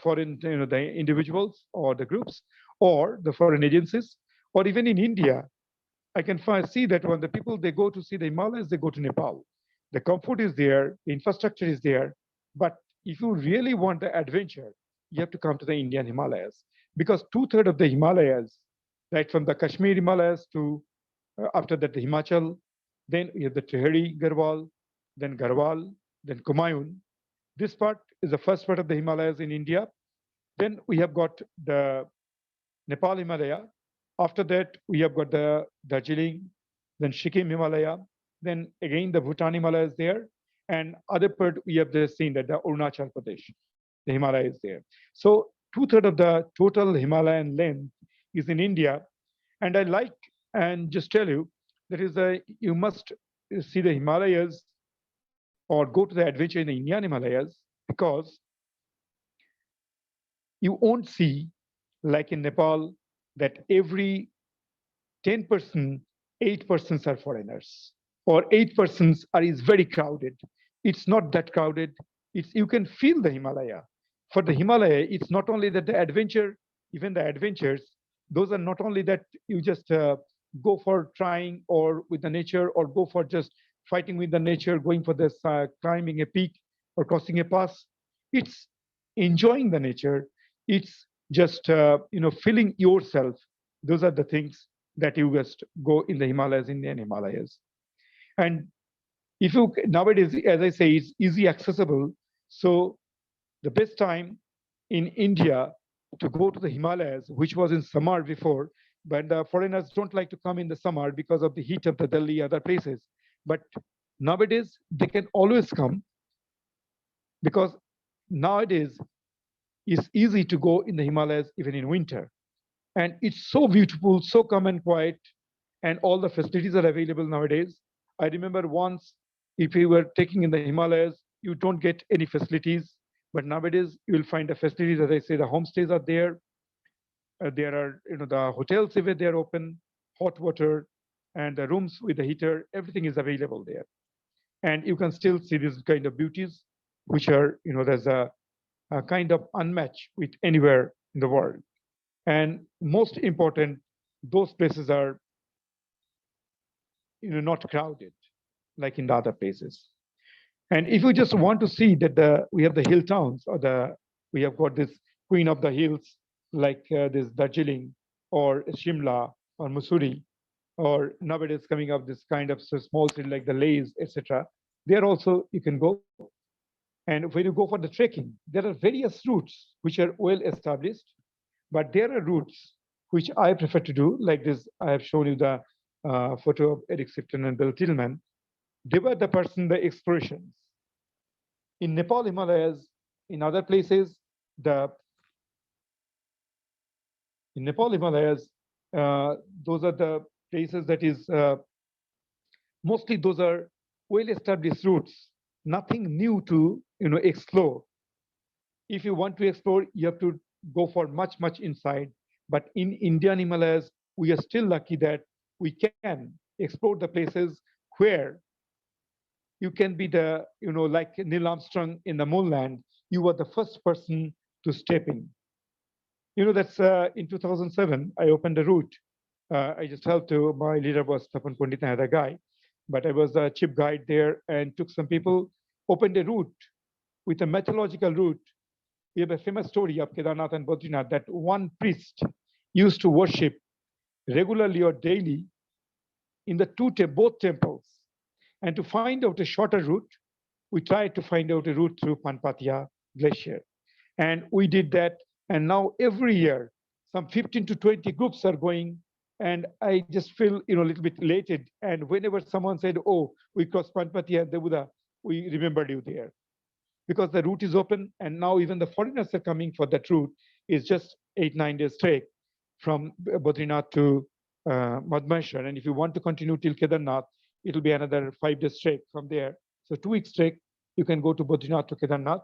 foreign, the individuals or the groups or the foreign agencies, or even in India, I can see that when the people, they go to see the Himalayas, they go to Nepal. The comfort is there, the infrastructure is there. But if you really want the adventure, you have to come to the Indian Himalayas because 2/3 of the Himalayas, right from the Kashmiri Himalayas to after that the Himachal, then you have the Trihari Garhwal, then Garhwal, then Kumaun. This part is the first part of the Himalayas in India. Then we have got the Nepal Himalaya. After that, we have got the Darjeeling, then Sikkim Himalaya, then again the Bhutan Himalaya is there, and other part we have just seen that the Arunachal Pradesh, the Himalaya is there. So 2/3 of the total Himalayan length is in India, and I like and just tell you that is you must see the Himalayas or go to the adventure in the Indian Himalayas because you won't see like in Nepal that every 10%, 8% are foreigners, or 8% is very crowded. It's not that crowded. You can feel the Himalaya. For the Himalaya, it's not only that the adventure, even the adventures, those are not only that you just go for trying or with the nature or go for just fighting with the nature, going for this climbing a peak or crossing a pass. It's enjoying the nature. It's just feeling yourself. Those are the things that you just go in the Himalayas, Indian Himalayas. And if you nowadays, as I say, it's easy accessible. So the best time in India to go to the Himalayas, which was in summer before, but the foreigners don't like to come in the summer because of the heat of the Delhi, other places. But nowadays they can always come because nowadays it's easy to go in the Himalayas even in winter. And it's so beautiful, so calm and quiet, and all the facilities are available nowadays. I remember once, if you were taking in the Himalayas, you don't get any facilities, but nowadays you will find the facilities. As I say, the homestays are there. There are, the hotels if they are open, hot water, and the rooms with the heater. Everything is available there, and you can still see these kind of beauties, which are, there's a kind of unmatched with anywhere in the world. And most important, those places are not crowded. like in the other places. And if you just want to see that we have the hill towns, or we have got this queen of the hills, like this Darjeeling or Shimla or Mussoorie, or nowadays coming up this kind of small city like the Lays, etc. There also you can go. And when you go for the trekking, there are various routes which are well established, but there are routes which I prefer to do, like this. I have shown you the photo of Eric Sifton and Bill Tillman. They were the person, the explorations. In Nepal Himalayas, in other places, the in Nepal Himalayas, those are the places that is mostly those are well-established routes, nothing new to explore. If you want to explore, you have to go for much inside. But in Indian Himalayas, we are still lucky that we can explore the places where you can be like Neil Armstrong in the moonland. You are the first person to step in. That's in 2007, I opened a route. I just helped to, my leader was Tapan Pandit, and a guy, but I was a chief guide there and took some people, opened a route with a mythological route. We have a famous story of Kiranath and Badrinath that one priest used to worship regularly or daily in the both temples. And to find out a shorter route, we tried to find out a route through Panpatia Glacier. And we did that. And now every year, some 15 to 20 groups are going. And I just feel a little bit elated. And whenever someone said, oh, we crossed Panpatia and Devuda, we remembered you there. Because the route is open, and now even the foreigners are coming for that route. Is just 8-9 days trek from Badrinath to Madhmeshwar. And if you want to continue till Kedarnath, it'll be another 5 days trek from there. So 2 weeks trek, you can go to Badrinath to Kedarnath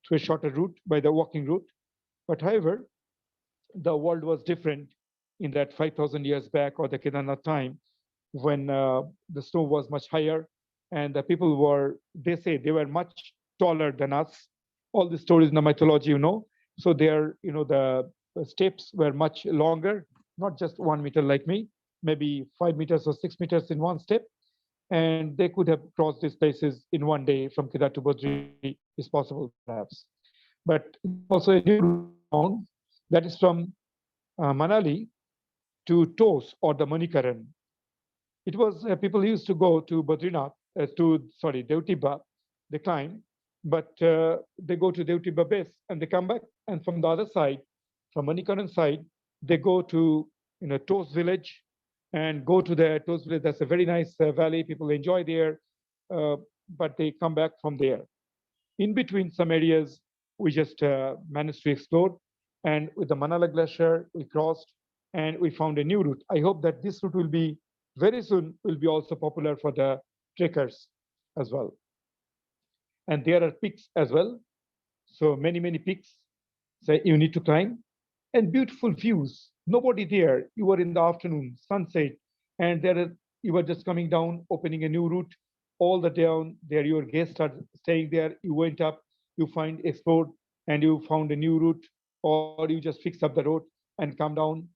through a shorter route by the walking route. But however, the world was different in that 5,000 years back, or the Kedarnath time, when the snow was much higher, and the people were, they say, they were much taller than us. All the stories in the mythology, so their, the steps were much longer, not just 1 meter like me, maybe 5 meters or 6 meters in one step. And they could have crossed these places in one day from Kedar to Badri, is possible perhaps. But also a new route found that is from Manali to Tos, or the Manikaran. It was people used to go to Badrinath, Deotiba, they climb, but they go to Deotiba base and they come back. And from the other side, from Manikaran side, they go to Tos village and go to the Tos village. That's a very nice valley. People enjoy there, but they come back from there. In between some areas, we just managed to explore. And with the Manala Glacier, we crossed and we found a new route. I hope that this route will be very soon, will be also popular for the trekkers as well. And there are peaks as well. So many peaks that you need to climb, and beautiful views. Nobody there. You were in the afternoon, sunset, and you were just coming down, opening a new route. All the down there, your guests are staying there. You went up, you explored, and you found a new route, or you just fix up the road and come down,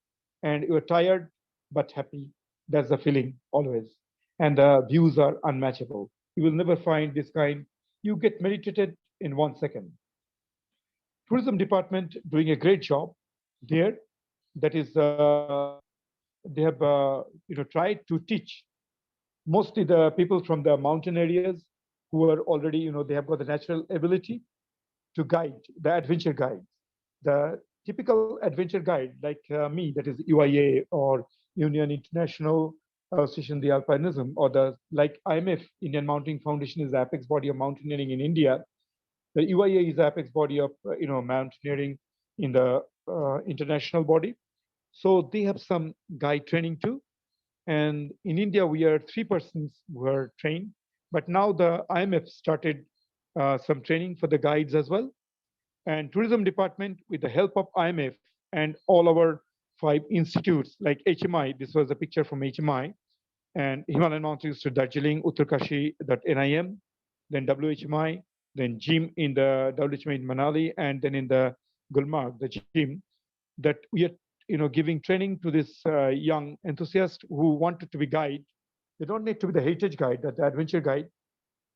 and you are tired but happy. That's the feeling always. And the views are unmatchable. You will never find this kind. You get meditated in 1 second. Tourism department doing a great job there. That is, they have tried to teach mostly the people from the mountain areas who are already, they have got the natural ability to guide, the adventure guide. The typical adventure guide like me, that is UIA or Union International Association of the Alpinism, or the like IMF, Indian Mountaineering Foundation, is the apex body of mountaineering in India. The UIA is the apex body of mountaineering in the international body. So they have some guide training too. And in India, we are 3 persons who are trained. But now the IMF started some training for the guides as well. And tourism department, with the help of IMF and all our 5 institutes like HMI, this was a picture from HMI, and Himalayan Mountain Institute, Darjeeling, Uttarkashi.nim, then WHMI, then GYM in the WHMI in Manali, and then in the Gulmarg, the GYM, that we are giving training to this young enthusiast who wanted to be guide. They don't need to be the heritage guide, the adventure guide.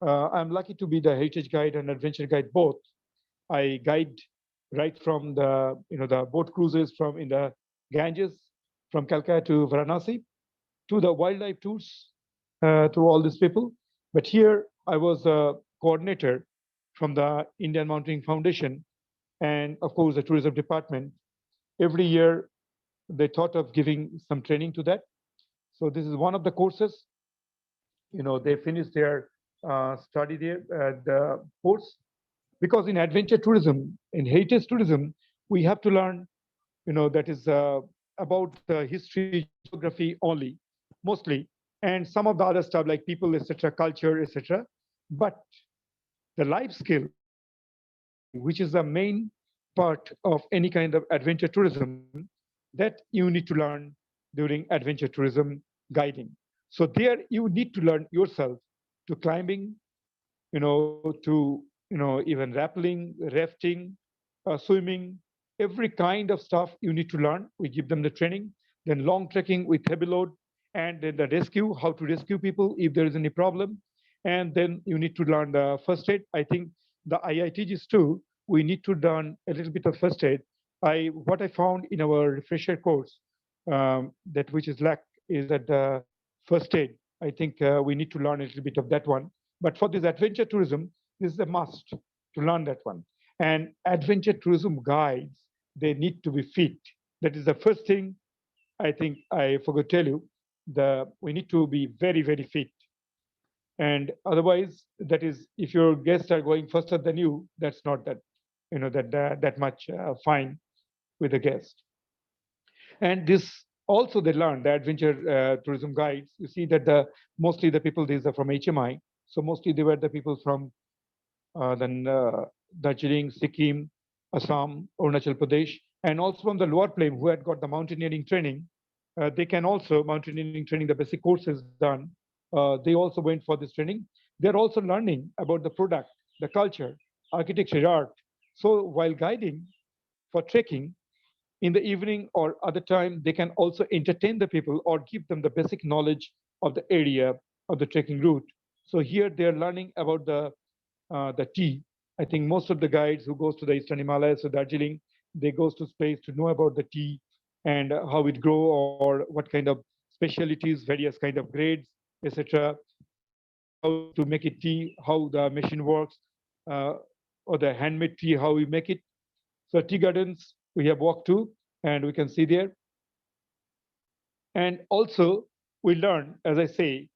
I'm lucky to be the heritage guide and adventure guide both. I guide right from the boat cruises from in the Ganges, from Calcutta to Varanasi, to the wildlife tours to all these people. But here I was a coordinator from the Indian Mountaineering Foundation and of course the tourism department. Every year they thought of giving some training to that. So this is one of the courses. They finished their study there, the course, because in adventure tourism, in heritage tourism, we have to learn, that is about the history, geography only, mostly, and some of the other stuff like people, etc., culture, etc. But the life skill, which is the main part of any kind of adventure tourism, that you need to learn during adventure tourism guiding. So there you need to learn yourself to climbing, even rappelling, rafting, swimming, every kind of stuff you need to learn. We give them the training. Then long trekking with heavy load, and then the rescue, how to rescue people if there is any problem. And then you need to learn the first aid. I think the IITGs too, we need to learn a little bit of first aid. What I found in our refresher course, that which is lack, is that the first aid. I think we need to learn a little bit of that one. But for this adventure tourism, this is a must to learn that one. And adventure tourism guides, they need to be fit. That is the first thing I think I forgot to tell you. We need to be very, very fit. And otherwise, that is, if your guests are going faster than you, that's not that much fine with the guest. And this also they learn the adventure tourism guides. You see that mostly the people these are from HMI. So mostly they were the people from then Darjeeling, Sikkim, Assam, Arunachal Pradesh, and also from the lower plain who had got the mountaineering training. They can also mountaineering training, the basic courses done. They also went for this training. They're also learning about the product, the culture, architecture, art. So while guiding for trekking, in the evening or other time, they can also entertain the people or give them the basic knowledge of the area of the trekking route. So here they're learning about the tea. I think most of the guides who goes to the Eastern Himalayas or Darjeeling, they goes to space to know about the tea and how it grow or what kind of specialties, various kind of grades, etc. How to make it tea, how the machine works, uh, or the handmade tea, how we make it. So tea gardens we have walked to, and we can see there. And also we learn, as I say,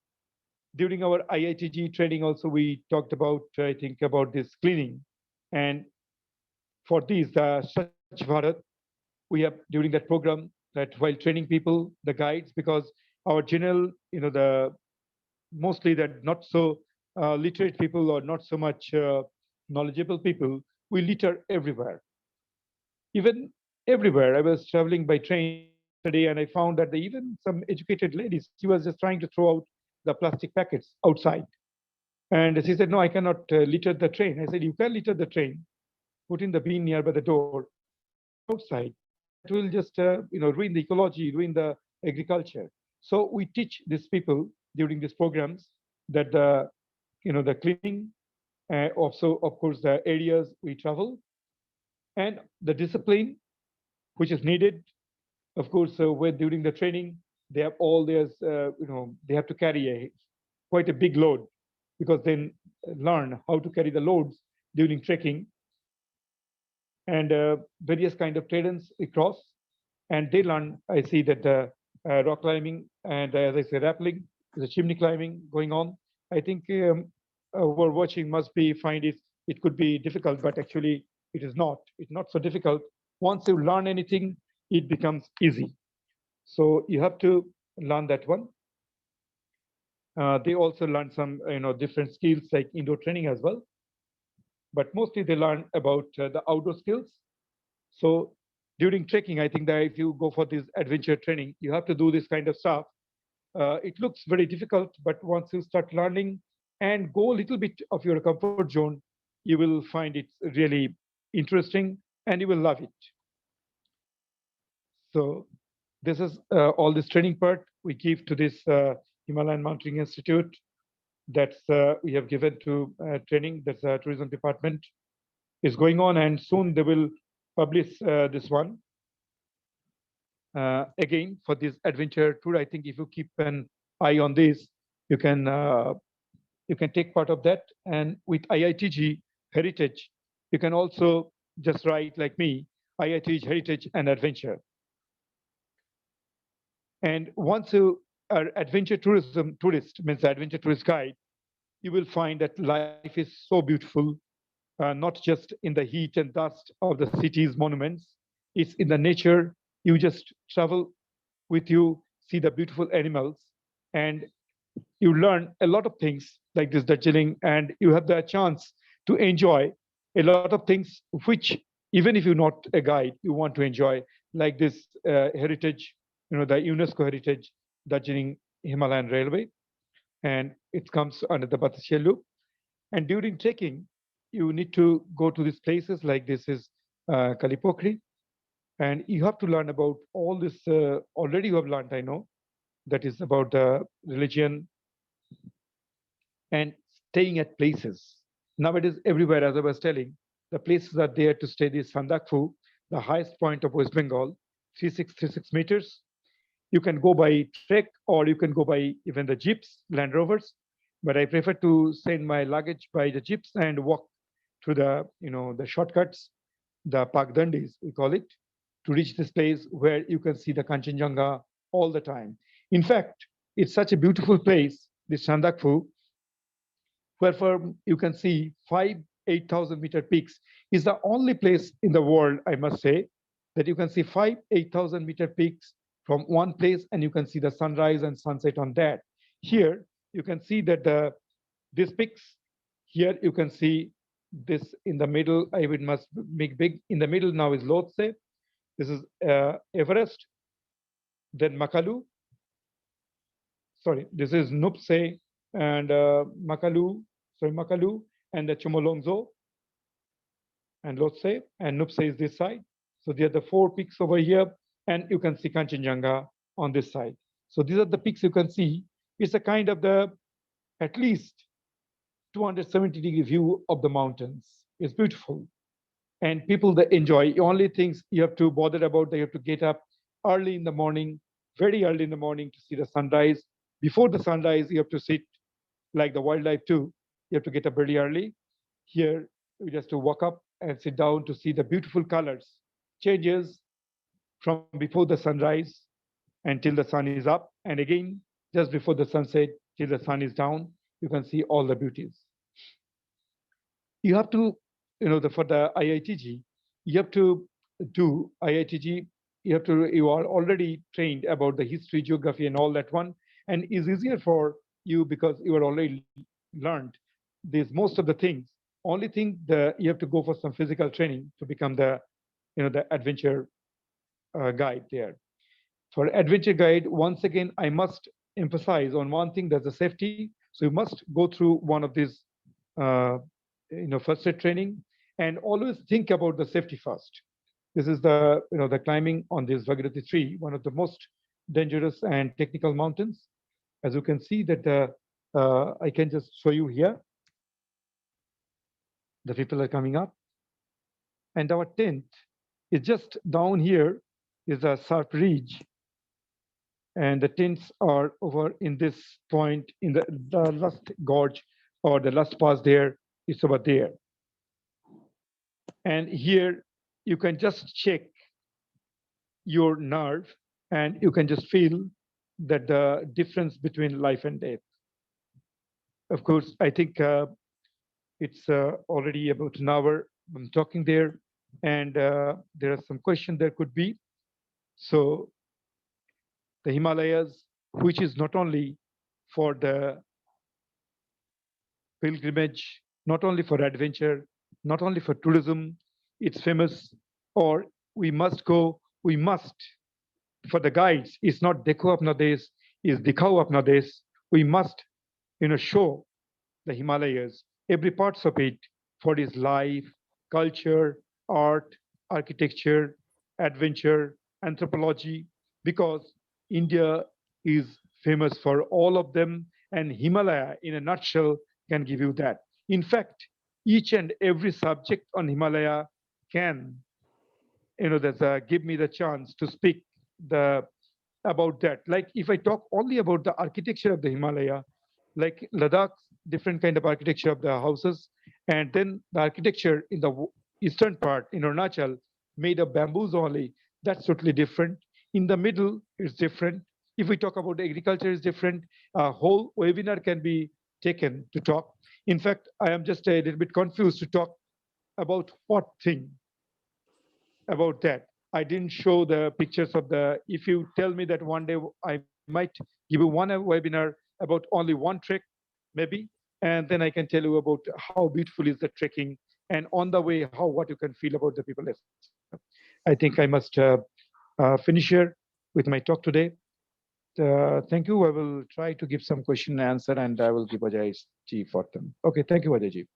during our IITG training, also we talked about, I think, about this cleaning. And for these, the Swachh Bharat, we have during that program that while training people, the guides, because our general, mostly that not so literate people or not so much knowledgeable people, we litter everywhere. Even everywhere. I was traveling by train yesterday and I found that even some educated ladies, she was just trying to throw out the plastic packets outside. And she said, no, I cannot litter the train. I said, you can litter the train, put in the bin nearby the door, but not outside. That will just, ruin the ecology, ruin the agriculture. So we teach these people during these programs that the cleaning, also, of course, the areas we travel, and the discipline which is needed. Of course, when during the training, they have all their, they have to carry quite a big load because then learn how to carry the loads during trekking and various kind of terrains across. And they learn, I see that the rock climbing and as I say, rappelling, the chimney climbing going on. I think who are watching must be find it could be difficult, but actually it is not. It's not so difficult. Once you learn anything, it becomes easy. So you have to learn that one. They also learn some different skills like indoor training as well. But mostly they learn about the outdoor skills. So during trekking, I think that if you go for this adventure training, you have to do this kind of stuff. It looks very difficult, but once you start learning and go a little bit of your comfort zone, you will find it really interesting and you will love it. So this is all this training part we give to this Himalayan Mountaineering Institute. That's we have given to training. That's the tourism department is going on, and soon they will publish this one. Again, for this adventure tour, I think if you keep an eye on this, you can take part of that. And with IITG Heritage, you can also just write like me, IITG Heritage and Adventure. And once you are adventure tourism tourist, means adventure tourist guide, you will find that life is so beautiful, not just in the heat and dust of the city's monuments. It's in the nature. You just travel with you, see the beautiful animals, and you learn a lot of things like this Darjeeling, and you have the chance to enjoy a lot of things which, even if you're not a guide, you want to enjoy, like this heritage, the UNESCO heritage Darjeeling Himalayan Railway, and it comes under the Batasya Loop. And during trekking, you need to go to these places like this is Kalipokri, and you have to learn about all this. Already you have learned, I know, that is about the religion and staying at places. Nowadays, everywhere, as I was telling, the places are there to stay. This Sandakphu, the highest point of West Bengal, 3636 meters. You can go by trek or you can go by even the jeeps, Land Rovers. But I prefer to send my luggage by the jeeps and walk through the shortcuts, the Pagdandis, we call it, to reach this place where you can see the Kanchenjunga all the time. In fact, it's such a beautiful place, this Sandakphu, where from you can see 8,000 meter peaks. Is the only place in the world, I must say, that you can see 8,000 meter peaks from one place and you can see the sunrise and sunset on that. Here, you can see that these peaks, here you can see this in the middle, I would must make big. In the middle now is Lhotse. This is Everest, then Makalu. Sorry, this is Nuptse and Makalu, and the Chomolungso and Lhotse, and Nuptse is this side. So they are the four peaks over here, and you can see Kanchenjunga on this side. So these are the peaks you can see. It's a kind of at least 270-degree view of the mountains. It's beautiful. And people that enjoy, only things you have to bother about, you have to get up early in the morning, very early in the morning to see the sunrise. Before the sunrise, you have to sit like the wildlife too. You have to get up very early. Here, you just to walk up and sit down to see the beautiful colors, changes from before the sunrise until the sun is up. And again, just before the sunset till the sun is down, you can see all the beauties. You have to, for the IITG, you have to do IITG, you are already trained about the history, geography, and all that one. And it's easier for you because you are already learned these most of the things. Only thing you have to go for some physical training to become the adventure guide there. For adventure guide, once again, I must emphasize on one thing, that's the safety. So you must go through one of these first aid training, and always think about the safety first. This is the climbing on this Bhagirathi tree, one of the most dangerous and technical mountains. As you can see that I can just show you here. The people are coming up, and our tent is just down here is a sharp ridge, and the tents are over in this point in the last gorge or the last pass there is over there. And here you can just check your nerve and you can just feel that the difference between life and death. Of course, I think it's already about an hour I'm talking there, and there are some questions there could be. So the Himalayas, which is not only for the pilgrimage, not only for adventure, not only for tourism, it's famous, or we must go, we must, for the guides, it's not Dekho Apna Desh, it's Dikhao Apna Desh. We must, show the Himalayas, every parts of it, for its life, culture, art, architecture, adventure, anthropology, because India is famous for all of them, and Himalaya in a nutshell can give you that. In fact, each and every subject on Himalaya can, give me the chance to speak the about that. Like if I talk only about the architecture of the Himalaya, like Ladakh, different kind of architecture of the houses, and then the architecture in the eastern part in Arunachal made of bamboos only. That's totally different. In the middle, it's different. If we talk about agriculture, is different. A whole webinar can be taken to talk. In fact, I am just a little bit confused to talk about what thing about that. I didn't show the pictures of the, if you tell me that one day I might give you one webinar about only one trek, maybe, and then I can tell you about how beautiful is the trekking and on the way, what you can feel about the people. I think I must finish here with my talk today. Thank you. I will try to give some question and answer, and I will give Ajay ji for them. Okay, thank you, Ajay ji.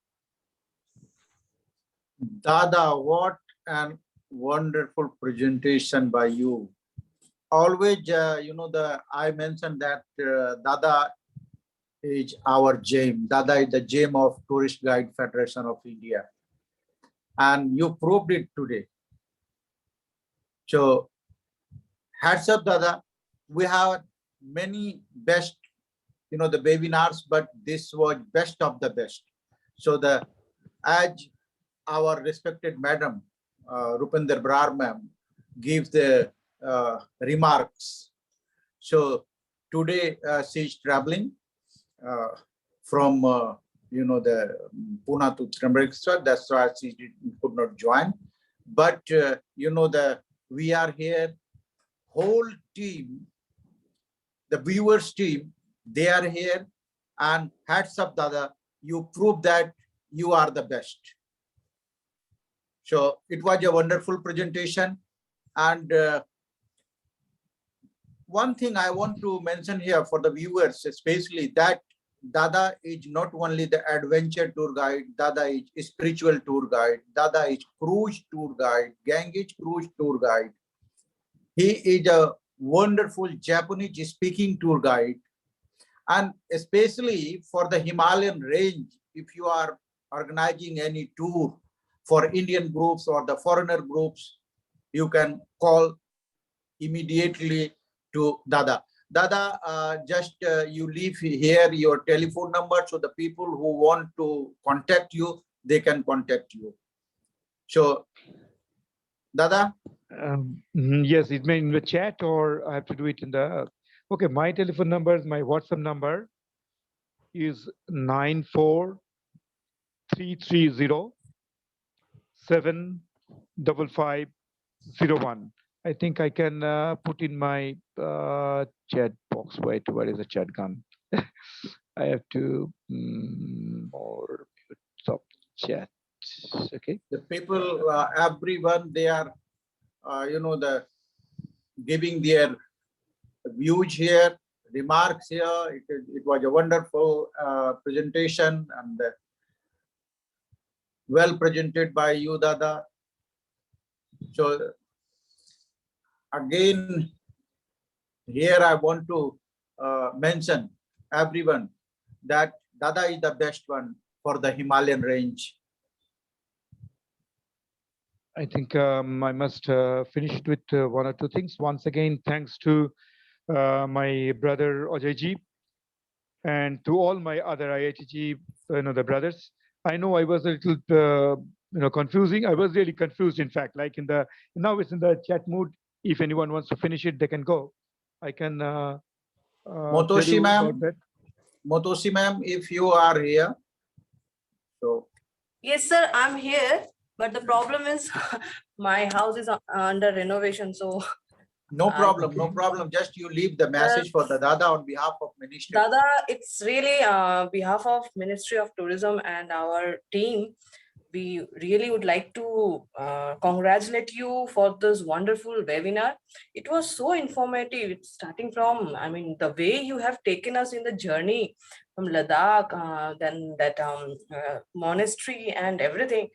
Dada, what an wonderful presentation by you. Always, I mentioned that Dada is our gem. Dada is the gem of Tourist Guide Federation of India. And you proved it today. So, hats up, Dada. We have many best, the webinars, but this was best of the best. So, as our respected madam, Rupinder Brar ma'am, gives the remarks. So today she is traveling from the Pune to Trambakeshwar. That's why she could not join. But we are here, whole team, the viewers team, they are here, and hats up, Dada. You prove that you are the best. So it was a wonderful presentation. And one thing I want to mention here for the viewers, especially that Dada is not only the adventure tour guide, Dada is spiritual tour guide, Dada is cruise tour guide, Ganges cruise tour guide. He is a wonderful Japanese speaking tour guide. And especially for the Himalayan range, if you are organizing any tour for Indian groups or the foreigner groups, you can call immediately to Dada. Dada, you leave here your telephone number, so the people who want to contact you, they can contact you. So, Dada? Yes, it may in the chat, or I have to do it in the, okay, my telephone number, my WhatsApp number is 94330-75501. I think I can put in my chat box. Wait, where is the chat gun? I have to more stop chat. Okay. The people, everyone, they are, giving their views here, remarks here. It was a wonderful presentation and well presented by you, Dada. So again, here I want to mention everyone that Dada is the best one for the Himalayan range. I think I must finish it with one or two things. Once again, thanks to my brother Ajay ji and to all my other IITG, the brothers. I know I was a little, confusing. I was really confused, in fact. Like now it's in the chat mood. If anyone wants to finish it, they can go. I can. Motoshi ma'am, Motoshi ma'am, if you are here. So. Yes, sir, I'm here. But the problem is my house is under renovation, so. No problem, no problem. Just you leave the message for the Dada on behalf of Ministry. Dada, it's really behalf of Ministry of Tourism and our team. We really would like to congratulate you for this wonderful webinar. It was so informative. It's starting from, the way you have taken us in the journey from Ladakh, then that monastery and everything.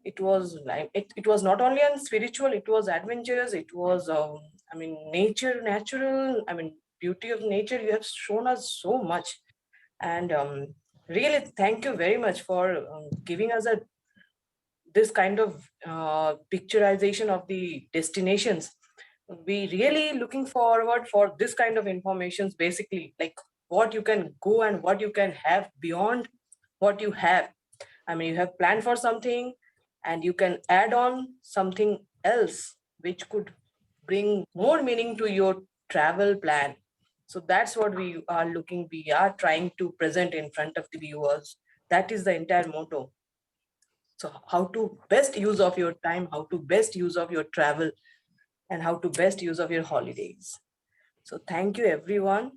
It was like it was not only on spiritual, it was adventurous, it was nature, natural, beauty of nature. You have shown us so much. And really, thank you very much for giving us this kind of picturization of the destinations. We really looking forward for this kind of informations, basically, like what you can go and what you can have beyond what you have. I mean, you have planned for something and you can add on something else which could bring more meaning to your travel plan. So that's what we are trying to present in front of the viewers. That is the entire motto. So how to best use of your time, how to best use of your travel, and how to best use of your holidays. So thank you everyone.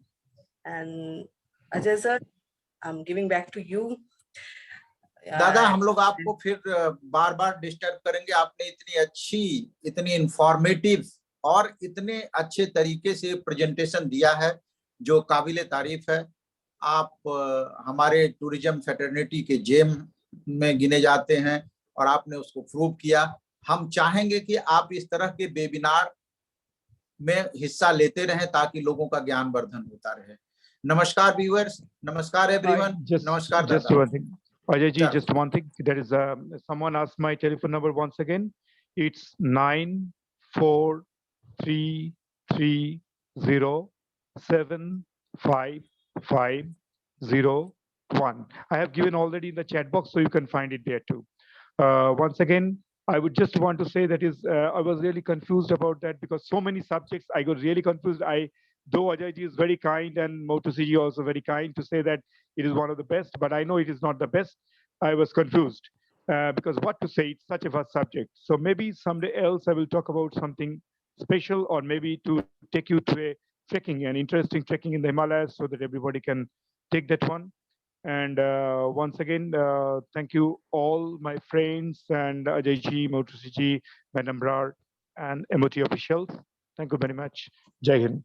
And Ajay sir, I'm giving back to you. दादा, हम लोग आपको फिर बार बार disturb करेंगे. आपने इतनी अच्छी, इतनी इंफॉर्मेटिव और इतने अच्छे तरीके से प्रेजेंटेशन दिया है जो काबिले तारीफ है. आप हमारे टूरिज्म फेटर्निटी के जेम में गिने जाते हैं और आपने उसको प्रूव किया. हम चाहेंगे कि आप इस तरह के वेबिनार में हिस्सा लेते रहें ताकि लोगों का ज्ञान वर्धन होता रहे. नमस्कार व्यूअर्स, नमस्कार एवरीवन, नमस्कार दादा. Ajay ji, just one thing. There is someone asked my telephone number once again. It's 9433075501. I have given already in the chat box, so you can find it there too. Once again, I would just want to say that I was really confused about that because so many subjects, I got really confused. Though Ajay ji is very kind and Mukherjee ji also very kind to say that it is one of the best, but I know it is not the best. I was confused because what to say, it's such a vast subject. So maybe someday else I will talk about something special, or maybe to take you to a trekking, an interesting trekking in the Himalayas, so that everybody can take that one. And once again, thank you all my friends and Ajay ji, Mukherjee ji, Madam Brar, and MOT officials. Thank you very much. Jai Hind.